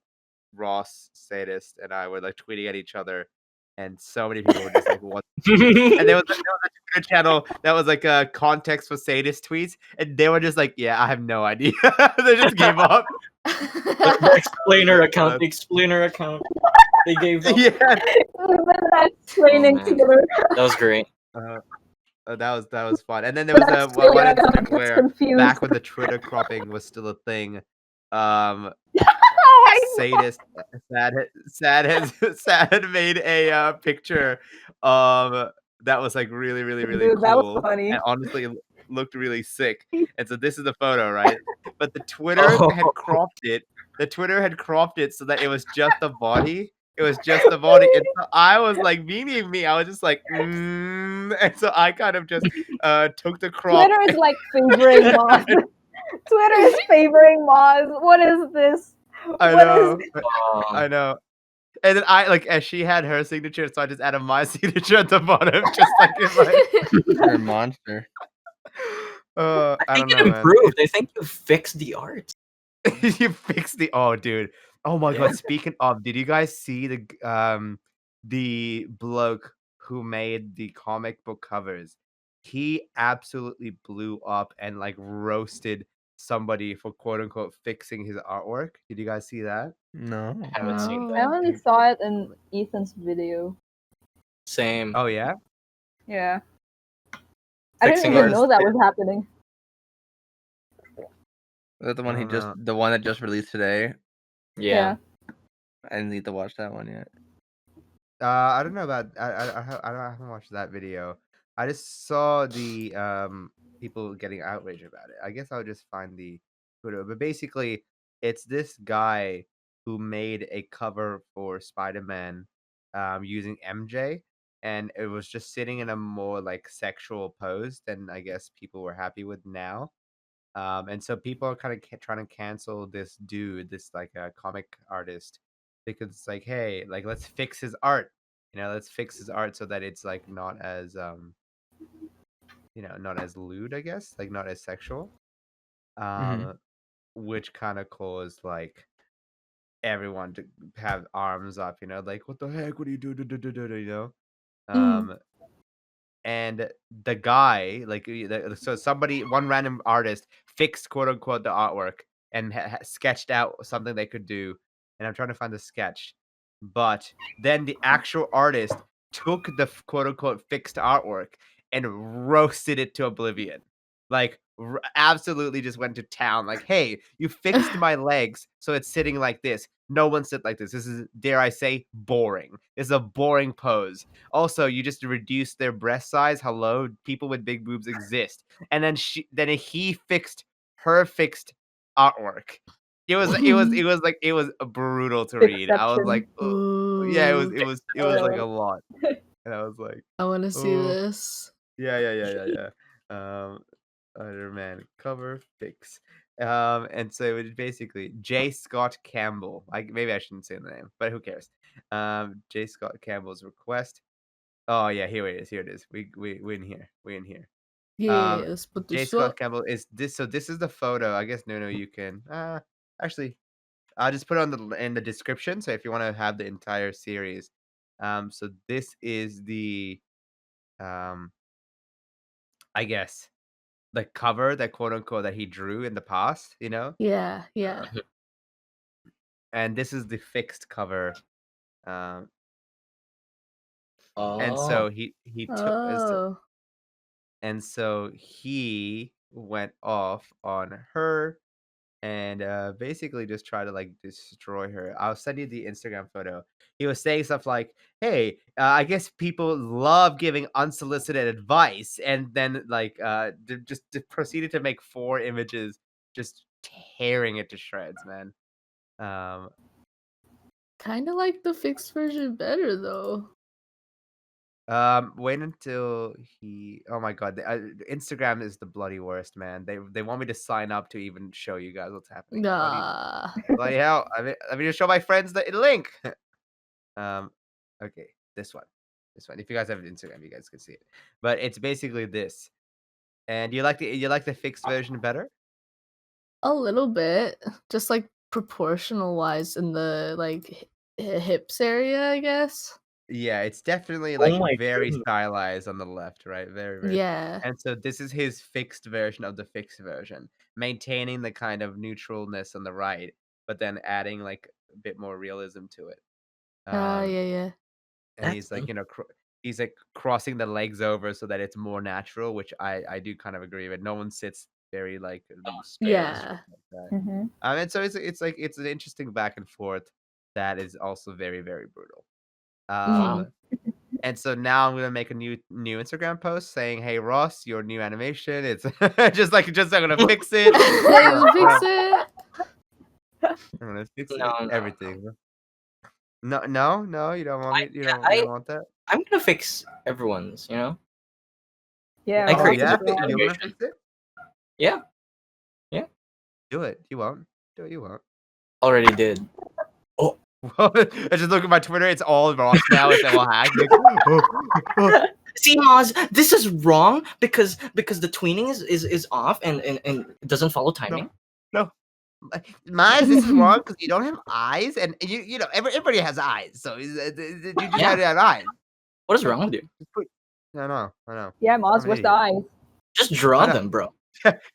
Speaker 2: Ross, SAD-ist, and I were like tweeting at each other, and so many people were just like, "What?" And there was a Twitter channel that was like a context for SAD-ist tweets, and they were just like, "Yeah, I have no idea." They just gave up.
Speaker 4: The explainer account. The explainer account. They gave up.
Speaker 2: Yeah,
Speaker 5: Even that explaining
Speaker 4: man.
Speaker 5: together.
Speaker 4: That was great.
Speaker 2: that was fun. And then there was a one
Speaker 5: Explainer
Speaker 2: incident
Speaker 5: account gets
Speaker 2: where
Speaker 5: confused.
Speaker 2: back when the Twitter cropping was still a thing,
Speaker 5: Oh my
Speaker 2: SAD-ist Sad had made a picture that was like really
Speaker 5: Dude, that was
Speaker 2: cool
Speaker 5: funny.
Speaker 2: and honestly looked really sick. And so this is the photo, right? But the Twitter had cropped it. The Twitter had cropped it so that it was just the body. It was just the body. And so I was like, me, I was just like, and so I kind of just took the crop.
Speaker 5: Twitter is like favoring Maaz. Twitter is favoring Maaz. What is this?
Speaker 2: I
Speaker 5: What
Speaker 2: know.
Speaker 5: is
Speaker 2: I know. And then I like as she had her signature, so I just added my signature at the bottom, just like in my.
Speaker 1: You're a monster.
Speaker 2: I
Speaker 4: I
Speaker 2: don't
Speaker 4: think
Speaker 2: know,
Speaker 4: it
Speaker 2: man.
Speaker 4: improved. I think you fixed the art.
Speaker 2: You fixed the dude. Oh my god. Speaking of, did you guys see the bloke who made the comic book covers? He absolutely blew up and like roasted somebody for quote unquote fixing his artwork. Did you guys see that?
Speaker 1: No.
Speaker 4: I haven't seen
Speaker 3: No.
Speaker 5: I
Speaker 4: that.
Speaker 5: only saw it in Ethan's video.
Speaker 4: Same.
Speaker 2: Oh yeah.
Speaker 5: Yeah. I didn't
Speaker 4: Fixing
Speaker 5: even
Speaker 4: artists.
Speaker 5: know that was happening.
Speaker 1: Is that the one
Speaker 2: I
Speaker 1: he
Speaker 2: don't
Speaker 1: just
Speaker 2: know.
Speaker 1: the one that just released today?
Speaker 4: Yeah.
Speaker 1: I didn't need to watch that one yet.
Speaker 2: I don't know about I haven't watched that video. I just saw the people getting outraged about it. I guess I'll just find the photo. But basically, it's this guy who made a cover for Spider-Man using MJ, and it was just sitting in a more like sexual pose than I guess people were happy with now. And so people are kind of trying to cancel this dude, this like comic artist, because it's like, hey, like let's fix his art. Let's fix his art so that it's like not as not as lewd, I guess, like not as sexual. Which kind of caused like everyone to have arms up, like what the heck? What do you do? And the guy, like, so somebody, one random artist fixed quote unquote the artwork and sketched out something they could do. And I'm trying to find the sketch, but then the actual artist took the quote unquote fixed artwork and roasted it to oblivion. Like, absolutely just went to town. Like, hey, you fixed my legs so it's sitting like this. No one sit like this. This is, dare I say, boring. It's a boring pose. Also, you just reduce their breast size. Hello, people with big boobs exist. And then he fixed her fixed artwork. It was brutal to read. I was like, oh. Yeah, it was like a lot. And I was like,
Speaker 3: I want to see
Speaker 2: oh.
Speaker 3: this.
Speaker 2: Yeah. Other man cover fix. And so it was basically J. Scott Campbell. Maybe I shouldn't say the name, but who cares? J. Scott Campbell's request. Oh yeah, here it is. We're in here.
Speaker 3: Yeah, let's put
Speaker 2: J.
Speaker 3: this
Speaker 2: Scott
Speaker 3: up.
Speaker 2: Campbell is this. So this is the photo. I guess no, you can. Actually, I'll just put it in the description. So if you want to have the entire series, so this is the, I guess, the cover that quote unquote that he drew in the past.
Speaker 3: Yeah.
Speaker 2: And this is the fixed cover. And
Speaker 4: Oh.
Speaker 2: so he took
Speaker 3: Oh.
Speaker 2: and so he went off on her and basically just try to like destroy her. I'll send you the Instagram photo. He was saying stuff like, "Hey, I guess people love giving unsolicited advice," and then like just proceeded to make 4 images, just tearing it to shreds, man. Um,
Speaker 3: Kind of like the fixed version better though.
Speaker 2: wait until he. Oh my god, Instagram is the bloody worst, man. They want me to sign up to even show you guys what's happening.
Speaker 3: Nah.
Speaker 2: Bloody hell! I mean, to show my friends the link. Okay, this one. If you guys have an Instagram, you guys can see it. But it's basically this. And you like the fixed version better?
Speaker 3: A little bit, just like proportional wise in the like hips area, I guess.
Speaker 2: Yeah, it's definitely
Speaker 4: Oh
Speaker 2: like
Speaker 4: my
Speaker 2: very
Speaker 4: goodness.
Speaker 2: stylized on the left, right? Very, very.
Speaker 3: Yeah.
Speaker 2: And so this is his fixed version of the fixed version, maintaining the kind of neutralness on the right, but then adding like a bit more realism to it.
Speaker 3: Yeah,
Speaker 2: Um,
Speaker 3: yeah.
Speaker 2: and
Speaker 4: That's
Speaker 2: he's like, he's like crossing the legs over so that it's more natural, which I do kind of agree with. No one sits very like straight
Speaker 3: Yeah.
Speaker 2: like that.
Speaker 5: Mm-hmm.
Speaker 2: And so it's like it's an interesting back and forth that is also very, very brutal.
Speaker 3: Mhm.
Speaker 2: And so now I'm gonna make a new Instagram post saying, "Hey Ross, your new animation. It's just I'm gonna fix it.
Speaker 3: You fix it.
Speaker 2: I'm gonna fix it.
Speaker 4: No, no,
Speaker 2: Everything. Bro. No, you don't want me. You
Speaker 4: yeah,
Speaker 2: don't want that.
Speaker 4: I'm gonna fix everyone's, you know?
Speaker 5: Yeah,
Speaker 4: I
Speaker 2: Oh
Speaker 4: created
Speaker 2: yeah,
Speaker 4: the
Speaker 5: Ross.
Speaker 2: you're gonna
Speaker 4: animation.
Speaker 2: fix it.
Speaker 4: Yeah,
Speaker 2: Do it. You won't. Do it. You won't.
Speaker 4: already did.
Speaker 2: I just look at my Twitter. It's all Ross now. It's all hacked. Like,
Speaker 4: See, Maaz, this is wrong because the tweening is off and it doesn't follow timing.
Speaker 2: no. Maaz, this is wrong because you don't have eyes, and you know everybody has eyes, so you just
Speaker 4: Yeah.
Speaker 2: had to have eyes.
Speaker 4: What is wrong with you?
Speaker 2: I know.
Speaker 5: Yeah, Maaz,
Speaker 2: I'm an
Speaker 5: what's the
Speaker 2: idiot.
Speaker 5: eyes?
Speaker 4: Just draw
Speaker 2: I know.
Speaker 4: them, bro.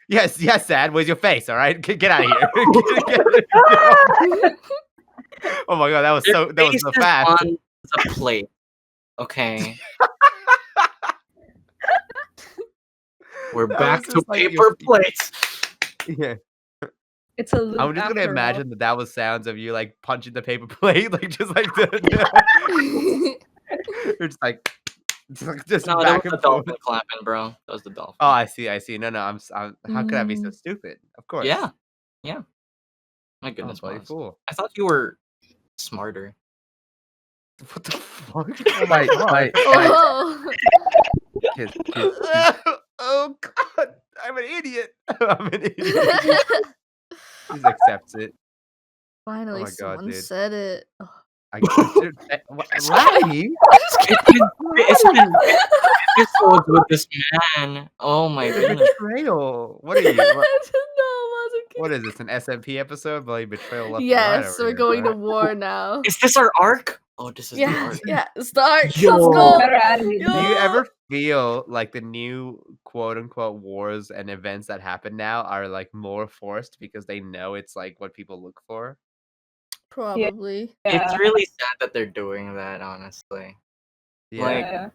Speaker 2: Yes, Sad. Where's your face? All right, get out of here. Oh my god, that was so fast.
Speaker 4: On the plate. Okay. We're
Speaker 2: That
Speaker 4: back
Speaker 2: was
Speaker 4: to
Speaker 2: just like
Speaker 4: paper plates.
Speaker 2: Yeah,
Speaker 5: It's a loop
Speaker 2: I'm just gonna
Speaker 5: after all.
Speaker 2: imagine that was sounds of you like punching the paper plate, like just like you're just like just
Speaker 4: No, that
Speaker 2: back
Speaker 4: was
Speaker 2: and
Speaker 4: the dolphin
Speaker 2: forth.
Speaker 4: clapping, bro. That was the dolphin.
Speaker 2: Oh, I see. No, I'm. How could I be so
Speaker 3: Mm.
Speaker 2: stupid? Of course.
Speaker 4: Yeah. My
Speaker 2: Oh,
Speaker 4: goodness,
Speaker 2: bloody
Speaker 4: Maaz.
Speaker 2: fool.
Speaker 4: I thought you were smarter.
Speaker 2: What the fuck? Oh my god.
Speaker 3: Oh.
Speaker 1: Kiss.
Speaker 2: Oh god, I'm an idiot. I'm an idiot. Just accepts it.
Speaker 3: Finally,
Speaker 2: my God,
Speaker 3: someone
Speaker 2: dude.
Speaker 3: said it. Oh.
Speaker 2: Laddi?
Speaker 4: It's been episodes with this man. Oh my
Speaker 2: The
Speaker 4: goodness.
Speaker 2: betrayal. What are you?
Speaker 3: I didn't know,
Speaker 2: What is this? An SMP episode? Bloody betrayal left and right
Speaker 3: Yes,
Speaker 2: over
Speaker 3: we're
Speaker 2: here,
Speaker 3: going to
Speaker 2: bro.
Speaker 3: war now.
Speaker 4: Is this our arc? Oh, this is the
Speaker 3: Yeah,
Speaker 4: arc.
Speaker 3: yeah. Start.
Speaker 4: Yo.
Speaker 3: Let's go.
Speaker 5: Better animated.
Speaker 2: Do you
Speaker 3: Yo.
Speaker 2: ever feel like the new quote unquote wars and events that happen now are like more forced because they know it's like what people look for?
Speaker 3: Probably.
Speaker 4: It's
Speaker 5: Yeah.
Speaker 4: really sad that they're doing that, honestly.
Speaker 2: Yeah.
Speaker 4: Like,
Speaker 5: Yeah.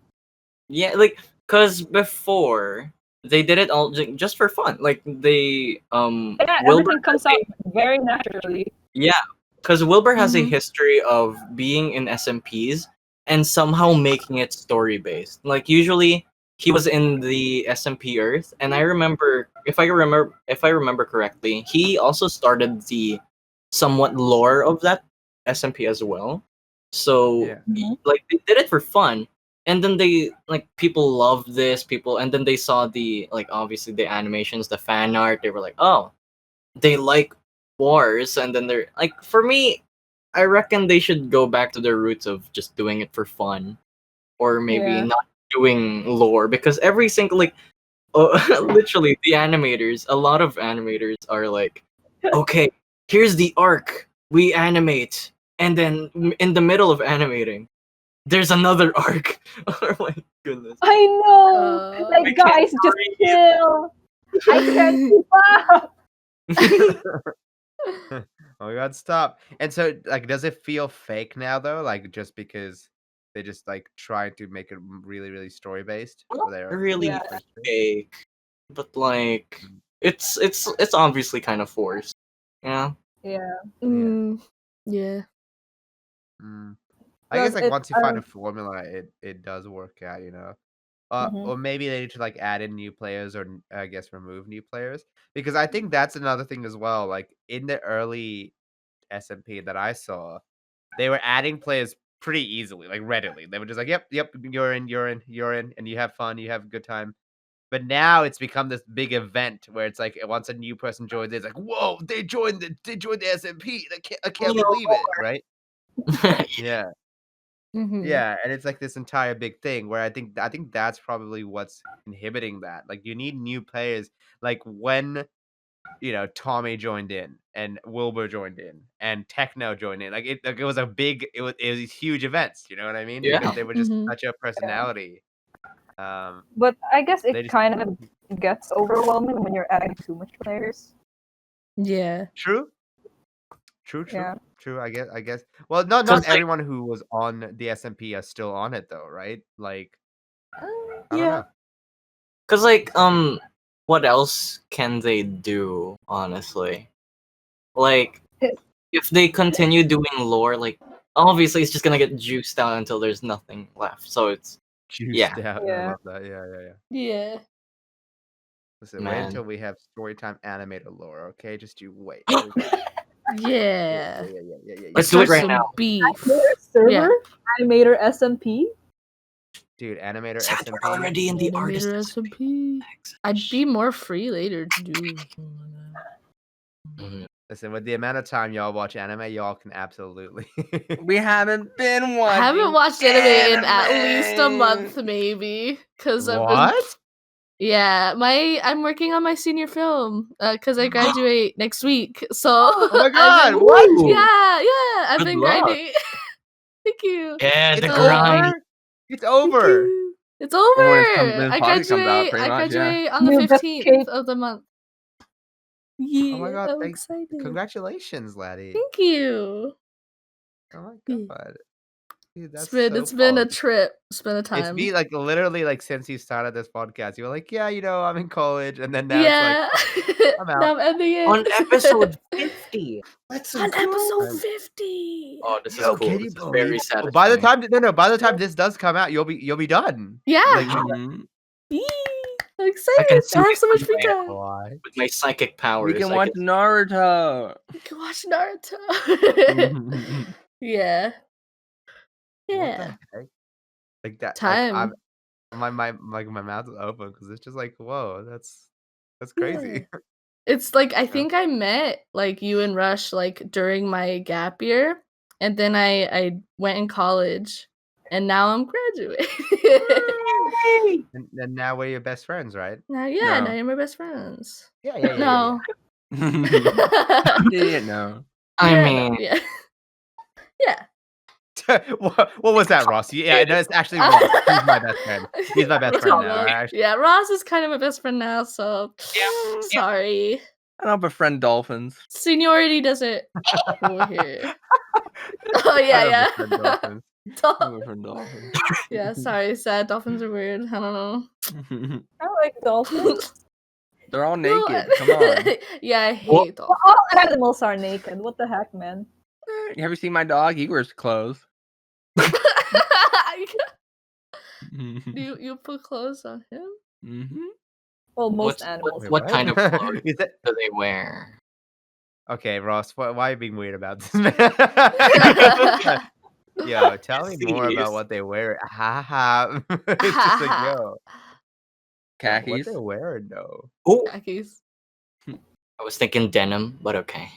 Speaker 4: yeah, like, cause before they did it all just for fun. Like they
Speaker 5: Yeah,
Speaker 4: Wilbur
Speaker 5: everything comes out very naturally.
Speaker 4: because Wilbur has a
Speaker 3: Mhm.
Speaker 4: history of being in SMPs and somehow making it story based. Like usually he was in the SMP Earth, and I remember if I remember correctly, he also started the somewhat lore of that SMP as well. So
Speaker 2: Yeah.
Speaker 4: like they did it for fun. And then they like people love this people, and then they saw the like obviously the animations, the fan art. They were like, oh, they like wars, and then they're like, for me, I reckon they should go back to their roots of just doing it for fun, or maybe
Speaker 5: Yeah.
Speaker 4: not doing lore because every single like, literally the animators, a lot of animators are like, okay, here's the arc, we animate, and then in the middle of animating, there's another arc. Oh my goodness.
Speaker 5: I know.
Speaker 3: I
Speaker 5: Like,
Speaker 4: can't
Speaker 5: guys, just
Speaker 4: breathe.
Speaker 5: chill. I can't keep up.
Speaker 2: Oh my god, stop. And so like does it feel fake now though? Like just because They just like try to make it really, really story based.
Speaker 4: Not really
Speaker 5: Yeah.
Speaker 4: fake, but like
Speaker 2: Mm.
Speaker 4: it's obviously kind of forced. Yeah.
Speaker 5: Yeah.
Speaker 3: Yeah.
Speaker 2: I guess
Speaker 5: Because
Speaker 2: like
Speaker 5: it,
Speaker 2: once you find a formula, it does work out, you know.
Speaker 5: Mhm.
Speaker 2: Or maybe they need to like add in new players, or I guess remove new players, because I think that's another thing as well. Like in the early SMP that I saw, they were adding players pretty easily, like readily. They were just like, "Yep, you're in, and you have fun, you have a good time." But now it's become this big event where it's like once a new person joins, it's like, "Whoa, they joined the SMP! I can't believe it!" Right? Yeah.
Speaker 3: Mm-hmm.
Speaker 2: Yeah, and it's like this entire big thing where I think that's probably what's inhibiting that. Like you need new players. Like when Tommy joined in and Wilbur joined in and Techno joined in. Like it was a big it was these huge events. You know what I mean?
Speaker 4: Yeah.
Speaker 2: Because they were just
Speaker 3: Mhm.
Speaker 2: such a personality.
Speaker 5: But I guess
Speaker 2: They
Speaker 5: it
Speaker 2: just
Speaker 5: kind of gets overwhelming when you're adding too much players.
Speaker 3: Yeah.
Speaker 2: True.
Speaker 5: Yeah.
Speaker 2: True. I guess. Well, not
Speaker 4: 'Cause, like-
Speaker 2: everyone who was on the SMP are still on it though, right? Like I don't
Speaker 4: yeah.
Speaker 2: know.
Speaker 4: Cause like what else can they do, honestly? Like if they continue doing lore, like obviously it's just gonna get juiced out until there's nothing left. So it's
Speaker 2: Juiced
Speaker 4: yeah.
Speaker 2: out. I
Speaker 5: Yeah.
Speaker 2: love that. Yeah.
Speaker 3: Yeah.
Speaker 2: Listen, wait
Speaker 4: Man.
Speaker 2: until we have Storytime animator lore, okay? Just you wait.
Speaker 3: Yeah.
Speaker 2: Yeah.
Speaker 4: Let's do it
Speaker 3: Start
Speaker 4: right
Speaker 3: some
Speaker 4: now.
Speaker 3: beef.
Speaker 5: Animator server,
Speaker 3: Yeah.
Speaker 5: animator SMP.
Speaker 2: Dude, animator
Speaker 4: Sad, we're
Speaker 2: SMP.
Speaker 4: already in the artist
Speaker 3: Animator
Speaker 4: SMP.
Speaker 3: SMP. I'd be more free later to do.
Speaker 4: Mhm.
Speaker 2: Listen, with the amount of time y'all watch anime, y'all can absolutely.
Speaker 1: We haven't been
Speaker 3: I
Speaker 1: watching.
Speaker 3: haven't watched anime in at least a month, maybe, because I've been.
Speaker 2: What?
Speaker 3: Yeah, I'm working on my senior film because I graduate next week. So
Speaker 2: Oh my
Speaker 3: I've
Speaker 2: god,
Speaker 3: been-
Speaker 2: what?
Speaker 4: Ooh.
Speaker 3: Yeah, I've
Speaker 4: Good
Speaker 3: been
Speaker 4: luck.
Speaker 3: grinding. Thank you.
Speaker 4: Yeah,
Speaker 2: It's
Speaker 4: the grind.
Speaker 2: over. It's
Speaker 3: Thank
Speaker 2: over.
Speaker 3: you. It's over.
Speaker 1: Or when this
Speaker 3: I
Speaker 1: podcast comes out,
Speaker 3: graduate.
Speaker 1: pretty
Speaker 3: I
Speaker 1: much, yeah.
Speaker 3: graduate on the
Speaker 5: New best
Speaker 3: 15th
Speaker 5: cake.
Speaker 3: of the month. Yeah,
Speaker 2: Oh my god,
Speaker 3: I'm excited.
Speaker 2: congratulations, laddie.
Speaker 3: Thank you.
Speaker 2: Oh my
Speaker 3: Yeah.
Speaker 2: god. Dude, that's
Speaker 3: It's been a
Speaker 2: fun.
Speaker 3: trip. It's been a
Speaker 2: It's
Speaker 3: time.
Speaker 2: been like literally like since you started this podcast, you were like, yeah, I'm in college, and then now
Speaker 3: Yeah.
Speaker 2: it's like, I'm out.
Speaker 3: Now I'm ending it.
Speaker 4: On episode 50. Let's
Speaker 3: On
Speaker 4: go.
Speaker 3: episode 50.
Speaker 4: Oh, this
Speaker 2: Yo,
Speaker 4: is cool.
Speaker 2: can
Speaker 4: This
Speaker 2: you
Speaker 4: is
Speaker 2: believe
Speaker 4: very
Speaker 2: it?
Speaker 4: satisfying.
Speaker 2: By the time this does come out, you'll be done.
Speaker 3: Yeah.
Speaker 2: Like,
Speaker 1: Mhm.
Speaker 3: Yee, I'm
Speaker 4: I
Speaker 3: excited.
Speaker 4: can
Speaker 3: I
Speaker 4: see
Speaker 3: have
Speaker 4: it
Speaker 3: so much
Speaker 4: with
Speaker 3: free
Speaker 4: my-
Speaker 3: time.
Speaker 2: why?
Speaker 4: with my psychic powers.
Speaker 1: We can
Speaker 4: I
Speaker 1: watch Naruto.
Speaker 3: We can watch Naruto. Yeah.
Speaker 2: What
Speaker 3: Yeah.
Speaker 2: the heck? Like that.
Speaker 3: Time.
Speaker 2: Like, my mouth is open because it's just like, whoa, that's crazy.
Speaker 3: It's like I think I met like you and Rush like during my gap year, and then I went in college, and now I'm graduating.
Speaker 2: And now we're your best friends, right?
Speaker 3: Now
Speaker 1: No.
Speaker 3: you're my best friends.
Speaker 2: Yeah.
Speaker 3: No.
Speaker 1: Yeah, no.
Speaker 4: I
Speaker 3: Yeah,
Speaker 4: mean,
Speaker 3: no, yeah. Yeah.
Speaker 2: What was that, Ross? Yeah, no, it's actually Ross. He's my best friend. He's my best friend now. Actually.
Speaker 3: Yeah, Ross is kind of my best friend now, so
Speaker 4: Yeah.
Speaker 3: sorry.
Speaker 1: I don't befriend dolphins.
Speaker 3: Seniority doesn't over here. Oh
Speaker 2: I
Speaker 3: yeah,
Speaker 2: don't
Speaker 3: yeah.
Speaker 2: befriend dolphins.
Speaker 1: I
Speaker 3: Dol-
Speaker 1: don't befriend dolphins.
Speaker 3: yeah, sorry, sad. Dolphins are weird. I don't know.
Speaker 5: I like dolphins.
Speaker 1: They're all
Speaker 3: No,
Speaker 1: naked. Come on.
Speaker 3: yeah, I hate
Speaker 4: Well,
Speaker 3: dolphins.
Speaker 5: All animals are naked. What the heck, man?
Speaker 1: Have you seen my dog? He wears clothes.
Speaker 3: you put clothes on him?
Speaker 1: Mm-hmm.
Speaker 5: Well, most
Speaker 4: What's-
Speaker 5: animals.
Speaker 4: what kind of clothes
Speaker 2: Is that
Speaker 4: do they wear?
Speaker 2: okay, Ross? Why are you being weird about this, man? Yo, tell me more
Speaker 4: Serious?
Speaker 2: about what they wear. Ha ha. It's just like, yo, what
Speaker 1: Khakis.
Speaker 2: they're wearing though.
Speaker 4: Oh,
Speaker 3: Khakis.
Speaker 4: I was thinking denim, but okay.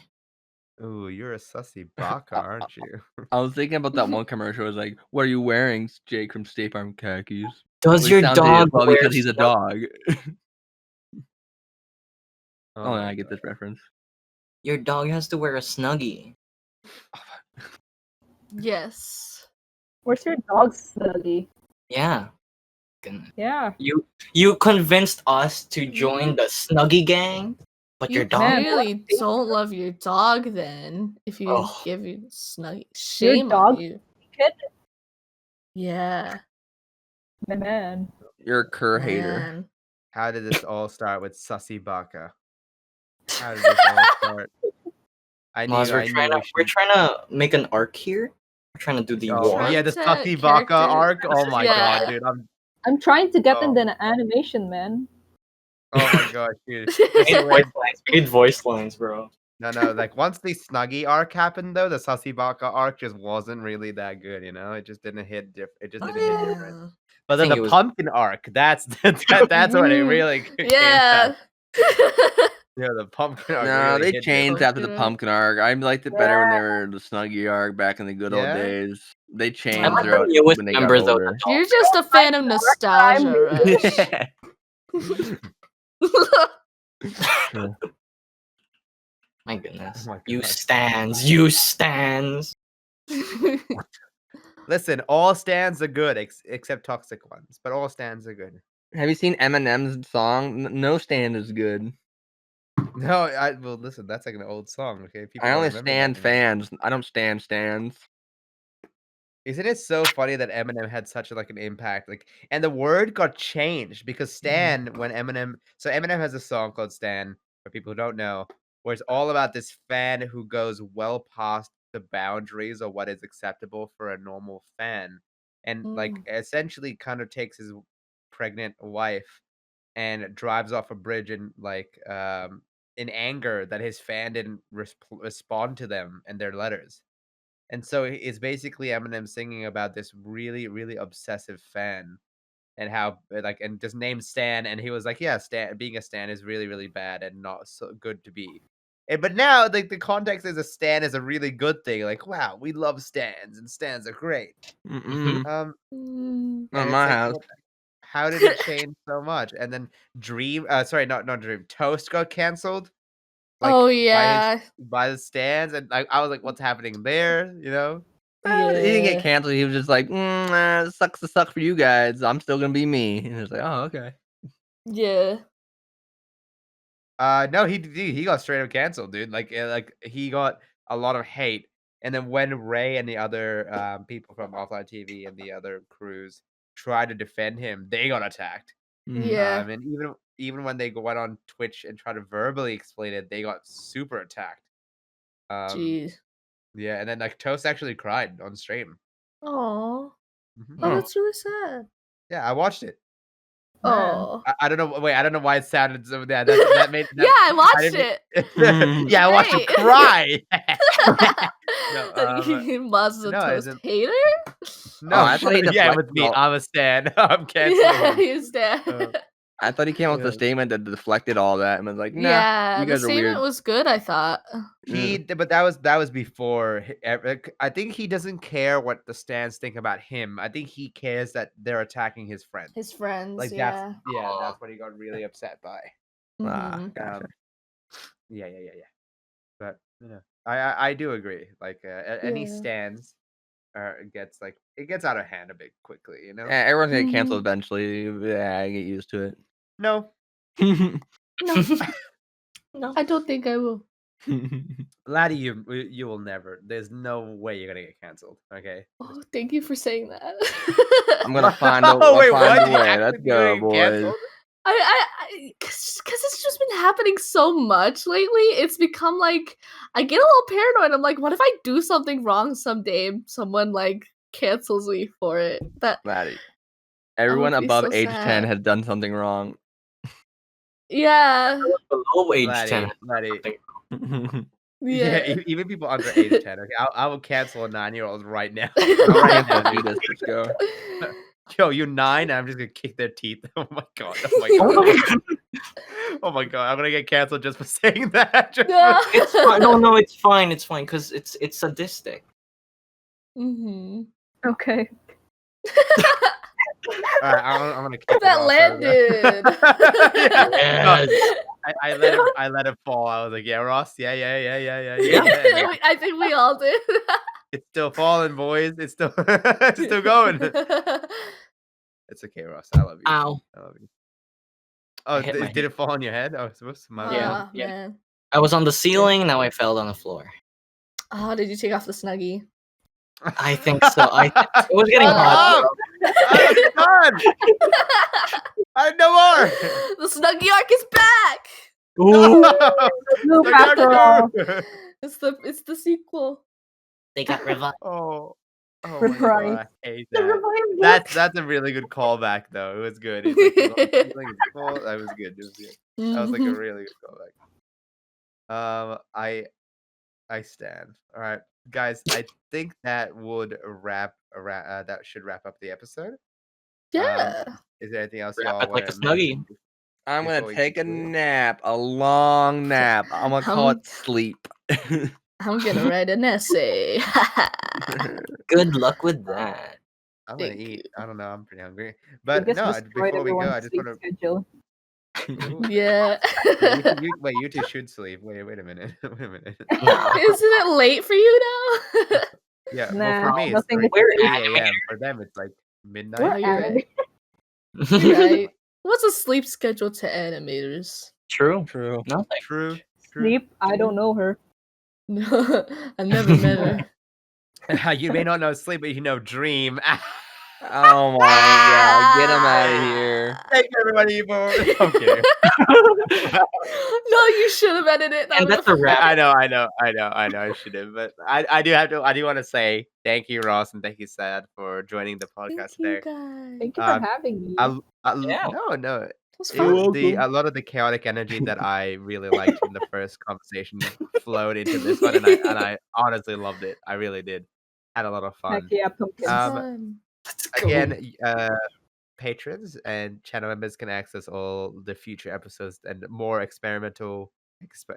Speaker 2: Ooh, you're a sussy baka, aren't you?
Speaker 1: I was thinking about that one commercial. It was like, "What are you wearing, Jake from State Farm khakis?"
Speaker 4: Does
Speaker 1: Well, he
Speaker 4: your
Speaker 1: sounds
Speaker 4: dog
Speaker 1: well
Speaker 4: wear
Speaker 1: because he's a
Speaker 4: snug-
Speaker 1: dog. Oh,
Speaker 2: my
Speaker 1: I get
Speaker 2: God.
Speaker 1: this reference.
Speaker 4: Your dog has to wear a snuggie.
Speaker 3: Yes.
Speaker 5: Where's your dog, Snuggie?
Speaker 4: Yeah. Can-
Speaker 5: Yeah.
Speaker 4: You convinced us to join the Snuggie gang, but your
Speaker 3: You
Speaker 4: dog.
Speaker 5: Man,
Speaker 3: clearly don't love your dog then. If you
Speaker 4: Oh.
Speaker 3: give you snuggie, shame
Speaker 5: dog-
Speaker 3: on you.
Speaker 5: Kid?
Speaker 3: Yeah.
Speaker 5: Man.
Speaker 1: You're a Kerr hater.
Speaker 3: Man.
Speaker 2: How did this all start with Sussy Baka? How did this all start? I
Speaker 4: Maz,
Speaker 2: knew we
Speaker 4: we're
Speaker 2: should.
Speaker 4: trying to make an arc here. We're trying to do the
Speaker 2: Oh,
Speaker 4: war.
Speaker 2: yeah, the
Speaker 3: Trying to
Speaker 2: Sussy Baka
Speaker 3: character-
Speaker 2: arc. Oh my
Speaker 3: Yeah.
Speaker 2: god, dude!
Speaker 5: I'm trying to get
Speaker 2: Oh.
Speaker 5: in the animation, man.
Speaker 2: Oh my gosh, dude!
Speaker 4: We need
Speaker 2: Listen,
Speaker 4: voice lines. We need voice lines, bro.
Speaker 2: No, like once the Snuggie arc happened though, the Sussy Baka arc just wasn't really that good, you know? It just didn't hit it just didn't hit different.
Speaker 3: Yeah.
Speaker 2: But then
Speaker 4: think
Speaker 2: the
Speaker 4: it was-
Speaker 2: pumpkin arc, that's when it really came
Speaker 3: Yeah.
Speaker 2: out. Yeah, the pumpkin arc
Speaker 1: No,
Speaker 2: really
Speaker 1: they
Speaker 2: hit
Speaker 1: changed after the
Speaker 3: Pumpkin arc.
Speaker 1: pumpkin arc. I liked it better when they were the Snuggie arc back in the good old
Speaker 2: Yeah?
Speaker 1: days. They
Speaker 4: I
Speaker 1: changed
Speaker 4: like
Speaker 1: their
Speaker 4: the newest
Speaker 1: when they got
Speaker 4: member though.
Speaker 1: older.
Speaker 3: You're just a fan of nostalgia, Rush.
Speaker 4: My goodness.
Speaker 2: Oh my
Speaker 4: You
Speaker 2: gosh.
Speaker 4: stands. You stands.
Speaker 2: Listen, all stands are good except toxic ones, but all stands are good.
Speaker 1: Have you seen Eminem's song? No stand is good.
Speaker 2: No, well listen, that's like an old song, okay? People
Speaker 1: I
Speaker 2: don't
Speaker 1: only
Speaker 2: remember that
Speaker 1: stand
Speaker 2: anymore.
Speaker 1: fans. I don't stand stands.
Speaker 2: Isn't it so funny that Eminem had such like an impact? Like, and the word got changed because Stan, when Eminem has a song called Stan, for people who don't know, where it's all about this fan who goes well past the boundaries of what is acceptable for a normal fan, and like essentially kind of takes his pregnant wife and drives off a bridge in like in anger that his fan didn't respond to them and their letters. And so it's basically Eminem singing about this really, really obsessive fan and how like and just named Stan, and he was like, yeah, Stan being a Stan is really, really bad and not so good to be. But now like the context is a Stan is a really good thing. Like, wow, we love Stans and Stans are great.
Speaker 1: Mm-mm.
Speaker 2: And
Speaker 1: Not
Speaker 2: it's
Speaker 1: my
Speaker 2: like,
Speaker 1: house.
Speaker 2: how did it change so much? And then not Dream, Toast got canceled.
Speaker 3: Oh
Speaker 2: By
Speaker 3: yeah.
Speaker 2: by the stands, and I was like, "What's happening there?" You know?
Speaker 1: He didn't
Speaker 3: Yeah.
Speaker 1: get canceled. He was just like, it sucks to suck for you guys. I'm still gonna be me. And it's like, oh, okay.
Speaker 3: Yeah.
Speaker 2: No, he got straight up canceled, dude. Like he got a lot of hate, and then when Ray and the other people from Offline TV and the other crews tried to defend him, they got attacked.
Speaker 3: Yeah.
Speaker 2: And even when they went on Twitch and tried to verbally explain it, they got super attacked.
Speaker 3: Jeez.
Speaker 2: Yeah, and then like Toast actually cried on stream.
Speaker 3: Oh.
Speaker 2: Mhm.
Speaker 3: Oh, that's really sad.
Speaker 2: Yeah, I watched it.
Speaker 3: Oh.
Speaker 2: I don't know. Wait, I don't know why it sounded so. Yeah, that made.
Speaker 3: Yeah, I watched
Speaker 2: didn't
Speaker 3: it.
Speaker 2: yeah, I watched you
Speaker 3: Great.
Speaker 2: cry. No,
Speaker 3: Maz is a
Speaker 2: no,
Speaker 3: Toast
Speaker 2: isn't-
Speaker 3: hater?
Speaker 2: no,
Speaker 1: I thought he
Speaker 2: yeah,
Speaker 1: deflected
Speaker 2: with me,
Speaker 1: all-
Speaker 2: I'm a stan. I'm canceling
Speaker 3: Yeah,
Speaker 2: him.
Speaker 3: he's dead.
Speaker 1: I thought he came up with a
Speaker 2: Yeah.
Speaker 1: statement that deflected all that and was like, nah,
Speaker 3: yeah,
Speaker 1: you
Speaker 3: the
Speaker 1: guys are
Speaker 3: statement
Speaker 1: weird.
Speaker 3: was good, I thought.
Speaker 2: But that was before. I think he doesn't care what the stans think about him. I think he cares that they're attacking his friends.
Speaker 3: His friends,
Speaker 2: Like
Speaker 3: yeah.
Speaker 2: that's what he got really upset by.
Speaker 3: Mhm.
Speaker 1: Gotcha.
Speaker 2: Yeah. But I do agree. Like any
Speaker 3: Yeah.
Speaker 2: stands gets like it gets out of hand a bit quickly, you know?
Speaker 1: Everyone's gonna get canceled
Speaker 3: Mhm.
Speaker 1: eventually. Yeah, I get used to
Speaker 2: No.
Speaker 1: it.
Speaker 3: No,
Speaker 4: No.
Speaker 3: I don't think I will.
Speaker 2: Laddi, you will never. There's no way you're gonna get canceled. Okay.
Speaker 3: Oh, thank you for saying that.
Speaker 1: I'm gonna find a,
Speaker 2: Oh, wait,
Speaker 1: I'll find
Speaker 2: what?
Speaker 1: a
Speaker 2: You
Speaker 1: way.
Speaker 2: actually
Speaker 1: Let's
Speaker 2: think
Speaker 1: go,
Speaker 2: you're getting
Speaker 1: boys.
Speaker 2: canceled?
Speaker 3: Cause it's just been happening so much lately. It's become like I get a little paranoid. I'm like, what if I do something wrong someday and someone like cancels me for it?
Speaker 1: Laddie. Everyone
Speaker 3: be
Speaker 1: above
Speaker 3: so
Speaker 1: age 10
Speaker 3: sad.
Speaker 1: has done something wrong.
Speaker 3: Yeah.
Speaker 4: Below age
Speaker 2: Laddie,
Speaker 4: 10.
Speaker 2: Laddie.
Speaker 3: Yeah.
Speaker 2: Even people under age 10. Okay, I will cancel a 9-year-old right now.
Speaker 1: I'll
Speaker 2: Right
Speaker 1: cancel
Speaker 2: now,
Speaker 1: you
Speaker 2: dude.
Speaker 1: this. Let's go.
Speaker 2: Yo, you're 9, and I'm just gonna kick their teeth. Oh my god. Oh my
Speaker 4: Oh
Speaker 2: god.
Speaker 4: my God.
Speaker 2: Oh my god. I'm gonna get canceled just for saying that.
Speaker 4: It's fine. No, it's fine. It's fine because it's sadistic.
Speaker 3: Mm-hmm.
Speaker 5: Okay.
Speaker 2: All right, I'm gonna kick
Speaker 3: That
Speaker 2: it off,
Speaker 3: landed.
Speaker 2: Yeah. No,
Speaker 4: Yes.
Speaker 2: I let it fall. I was like, yeah, Ross, yeah.
Speaker 3: I think we all did.
Speaker 2: It's still falling, boys. It's still it's still going. It's okay, Ross. I love you.
Speaker 4: Ow.
Speaker 2: I love you. Oh,
Speaker 4: hit my
Speaker 2: did it fall on your head? Oh, it's supposed to. My
Speaker 4: Yeah.
Speaker 2: bad.
Speaker 3: Ah, man.
Speaker 4: I was on the ceiling. Now I fell on the floor.
Speaker 3: Oh, did you take off the Snuggie?
Speaker 4: I think so. It was getting
Speaker 3: Shut
Speaker 4: hot.
Speaker 3: up.
Speaker 2: I'm done. I no more.
Speaker 3: The Snuggie arc is back.
Speaker 4: Ooh.
Speaker 5: Loop after all.
Speaker 3: It's the sequel.
Speaker 6: They got revived.
Speaker 2: Oh, oh my
Speaker 5: Reprise.
Speaker 2: god, I hate
Speaker 5: The
Speaker 2: that.
Speaker 5: revival.
Speaker 2: That's a really good callback though. It was good. It's like the feeling is full. That was good. It was good. That was like a
Speaker 3: Mhm.
Speaker 2: really good callback. I stand. All right, guys. I think that would that should wrap up the episode.
Speaker 3: Yeah.
Speaker 2: Is there anything else
Speaker 4: Wrap
Speaker 2: y'all
Speaker 4: it like
Speaker 2: want
Speaker 4: a
Speaker 2: to
Speaker 4: Snuggie.
Speaker 2: mention?
Speaker 1: I'm
Speaker 2: Before
Speaker 1: gonna
Speaker 2: we
Speaker 1: take a
Speaker 2: conclude?
Speaker 1: nap, a long nap. I'm gonna call it sleep.
Speaker 3: I'm gonna write an essay.
Speaker 4: Good luck with that.
Speaker 2: I'm gonna
Speaker 3: Thank
Speaker 2: eat.
Speaker 3: you.
Speaker 2: I don't know. I'm pretty hungry.
Speaker 5: We
Speaker 2: But
Speaker 5: just
Speaker 2: no,
Speaker 5: destroyed
Speaker 2: before we go, I
Speaker 5: everyone's
Speaker 2: just
Speaker 5: sleep
Speaker 2: want
Speaker 5: schedule.
Speaker 2: to.
Speaker 3: Yeah.
Speaker 2: Wait, you two should sleep. Wait a minute. Wait a minute.
Speaker 4: Nah.
Speaker 3: Isn't it late for you now?
Speaker 2: Yeah, well, for
Speaker 5: Nah,
Speaker 2: me, it's
Speaker 5: nothing
Speaker 2: 3,
Speaker 5: is
Speaker 4: We're
Speaker 2: 3
Speaker 5: late.
Speaker 2: a.m. For them, it's like midnight.
Speaker 5: We're
Speaker 3: you're right.
Speaker 5: animated.
Speaker 3: You're right. What's a sleep schedule to animators?
Speaker 4: True.
Speaker 1: True.
Speaker 4: Nothing.
Speaker 2: True.
Speaker 5: Sleep. I don't know her.
Speaker 3: No, I never met her.
Speaker 2: You may not know sleep, but you know dream.
Speaker 1: Oh my god, get him out of here.
Speaker 2: Thank you, everybody. I'm kidding.
Speaker 3: No, you should have edited it. That
Speaker 4: And that's
Speaker 3: would've-
Speaker 4: a wrap.
Speaker 2: I know. I should have, but I do want to say thank you, Ross, and thank you, Sad, for joining the podcast
Speaker 3: Thank you
Speaker 2: today.
Speaker 3: guys.
Speaker 5: Thank you for
Speaker 2: Um,
Speaker 5: having me.
Speaker 4: Yeah.
Speaker 2: No.
Speaker 3: It was
Speaker 2: It
Speaker 3: fun.
Speaker 2: was a lot of the chaotic energy that I really liked in the first conversation flowed into this one, and I honestly loved it. I really did. Had a lot of
Speaker 5: Heck
Speaker 2: fun.
Speaker 5: yeah,
Speaker 3: It was
Speaker 5: pumpkin.
Speaker 3: fun.
Speaker 4: Let's go.
Speaker 2: Again, patrons and channel members can access all the future episodes and more experimental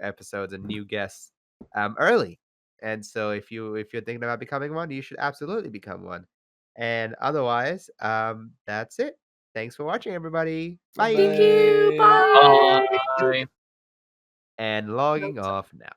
Speaker 2: episodes and new guests early. And so if you're thinking about becoming one, you should absolutely become one. And otherwise, that's it. Thanks for watching, everybody. Bye.
Speaker 3: Thank you.
Speaker 1: Bye.
Speaker 3: Bye.
Speaker 4: Bye.
Speaker 2: And logging off now.